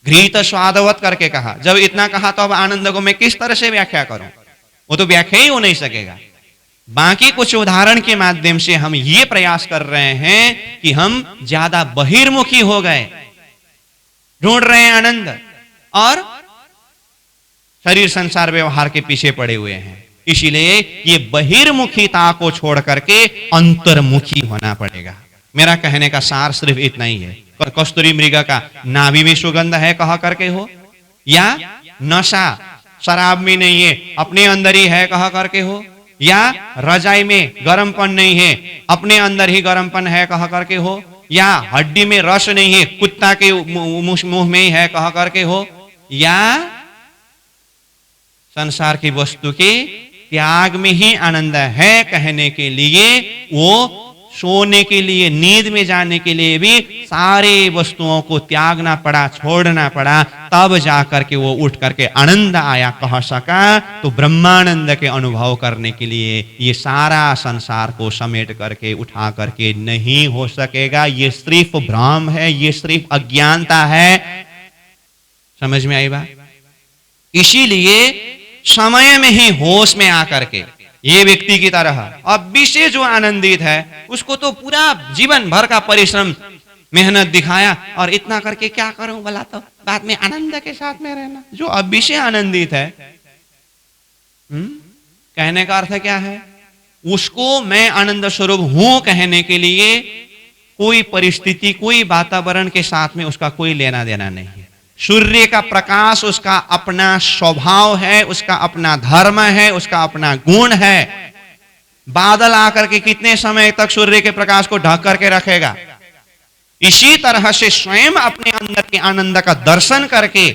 घृत स्वादवत करके कहा। जब इतना कहा तो अब आनंद को मैं किस तरह से व्याख्या करूं? वो तो व्याख्या ही हो नहीं सकेगा। बाकी कुछ उदाहरण के माध्यम से हम ये प्रयास कर रहे हैं कि हम ज्यादा बहिर्मुखी हो गए, ढूंढ रहे हैं आनंद और शरीर संसार व्यवहार के पीछे पड़े हुए हैं। इसीलिए ये बहिर्मुखीता को छोड़ करके अंतर्मुखी होना पड़ेगा। मेरा कहने का सार सिर्फ इतना ही है। कस्तूरी मृग का नाभि में सुगंध है कहा करके हो, या नशा शराब में नहीं है अपने अंदर ही है कहा करके हो, या रजाई में गर्मपन नहीं है अपने अंदर ही गर्मपन है कहा करके हो, या हड्डी में रस नहीं है कुत्ता के मुंह में ही है कहा करके हो, या संसार की वस्तु के त्याग में ही आनंद है कहने के लिए वो सोने के लिए, नींद में जाने के लिए भी सारे वस्तुओं को त्यागना पड़ा, छोड़ना पड़ा, तब जाकर के वो उठ करके आनंद आया कह सका। तो ब्रह्मानंद के अनुभव करने के लिए ये सारा संसार को समेट करके उठा करके नहीं हो सकेगा। ये सिर्फ भ्रम है, ये सिर्फ अज्ञानता है। समझ में आई बात? इसीलिए समय में ही होश में आकर के ये व्यक्ति की तरह अभी से जो आनंदित है उसको तो पूरा जीवन भर का परिश्रम मेहनत दिखाया और इतना करके क्या करूं भला, तो बाद में आनंद के साथ में रहना। जो अभी से आनंदित है, कहने का अर्थ क्या है? उसको मैं आनंद स्वरूप हूं कहने के लिए कोई परिस्थिति, कोई वातावरण के साथ में उसका कोई लेना देना नहीं है। सूर्य का प्रकाश उसका अपना स्वभाव है, उसका अपना धर्म है, उसका अपना गुण है। बादल आकर के कितने समय तक सूर्य के प्रकाश को ढक करके रखेगा? इसी तरह से स्वयं अपने अंदर के आनंद का दर्शन करके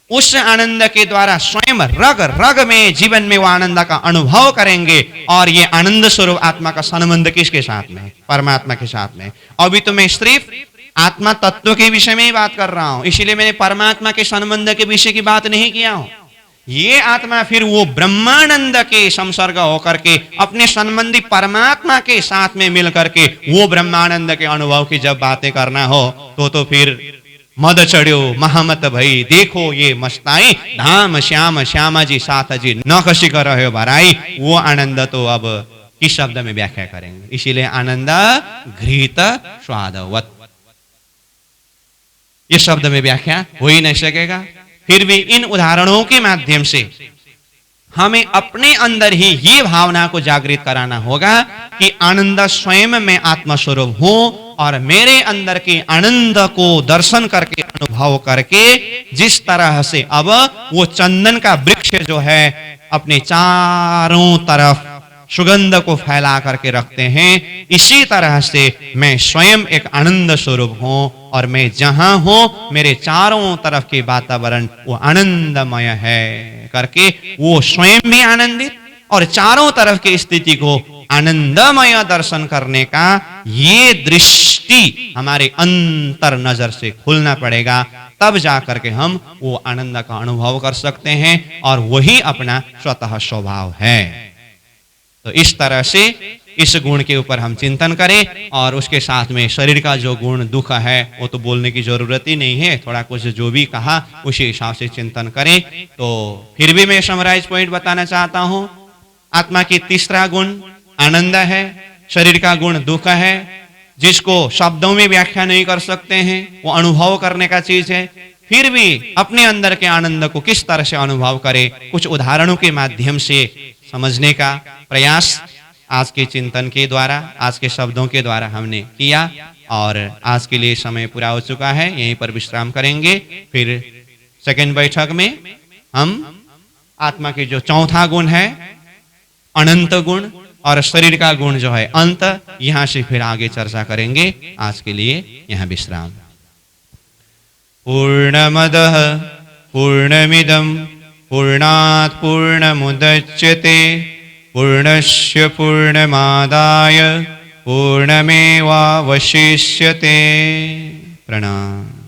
उस आनंद के द्वारा स्वयं रग रग में जीवन में वो आनंद का अनुभव करेंगे। और ये आनंद स्वरूप आत्मा का संबंध किसके साथ में? परमात्मा के साथ में। अभी तो मैं सिर्फ आत्मा तत्व के विषय में ही बात कर रहा हूं, इसीलिए मैंने परमात्मा के संबंध के विषय की बात नहीं किया हूं। ये आत्मा फिर वो ब्रह्मानंद के संसर्ग होकर के अपने संबंधी परमात्मा के साथ में मिल करके वो ब्रह्मानंद के अनुभव की जब बातें करना हो तो फिर मद चढ़ो महामत भई देखो ये मस्ताई, धाम श्याम श्यामा जी साथ जी न कशी कर रहे हो भराई। वो आनंद तो अब किस शब्द में व्याख्या करेंगे? इसीलिए आनंद घृत स्वादवत, ये शब्द में व्याख्या हो ही नहीं सकेगा। फिर भी इन उदाहरणों के माध्यम से हमें अपने अंदर ही ये भावना को जागृत कराना होगा कि आनंद स्वयं में आत्मस्वरूप हूं और मेरे अंदर के आनंद को दर्शन करके अनुभव करके जिस तरह से अब वो चंदन का वृक्ष जो है अपने चारों तरफ सुगंध को फैला करके रखते हैं, इसी तरह से मैं स्वयं एक आनंद स्वरूप हूं और मैं जहां हूं मेरे चारों तरफ के वातावरण वो आनंदमय है करके वो स्वयं भी आनंदित और चारों तरफ की स्थिति को आनंदमय दर्शन करने का ये दृष्टि हमारे अंतर नजर से खुलना पड़ेगा। तब जाकर के हम वो आनंद का अनुभव कर सकते हैं और वही अपना स्वतः स्वभाव है। तो इस तरह से इस गुण के ऊपर हम चिंतन करें और उसके साथ में शरीर का जो गुण दुख है वो तो बोलने की जरूरत ही नहीं है, थोड़ा कुछ जो भी कहा उसी हिसाब से चिंतन करें। तो फिर भी मैं समराइज पॉइंट बताना चाहता हूं। आत्मा की तीसरा गुण आनंद है, शरीर का गुण दुख है, जिसको शब्दों में व्याख्या नहीं कर सकते हैं, वो अनुभव करने का चीज है। फिर भी अपने अंदर के आनंद को किस तरह से अनुभव करें, कुछ उदाहरणों के माध्यम से समझने का प्रयास आज के चिंतन के द्वारा, आज के शब्दों के द्वारा हमने किया, और आज के लिए समय पूरा हो चुका है। यहीं पर विश्राम करेंगे। फिर सेकंड बैठक में हम आत्मा के जो चौथा गुण है अनंत गुण, और शरीर का गुण जो है अंत, यहां से फिर आगे चर्चा करेंगे। आज के लिए यहां विश्राम। पूर्णमदः पूर्णमिदं पूर्णात् पूर्णमुदच्यते पूर्णस्य पूर्णमादाय पूर्णमेवावशिष्यते। प्रणाम।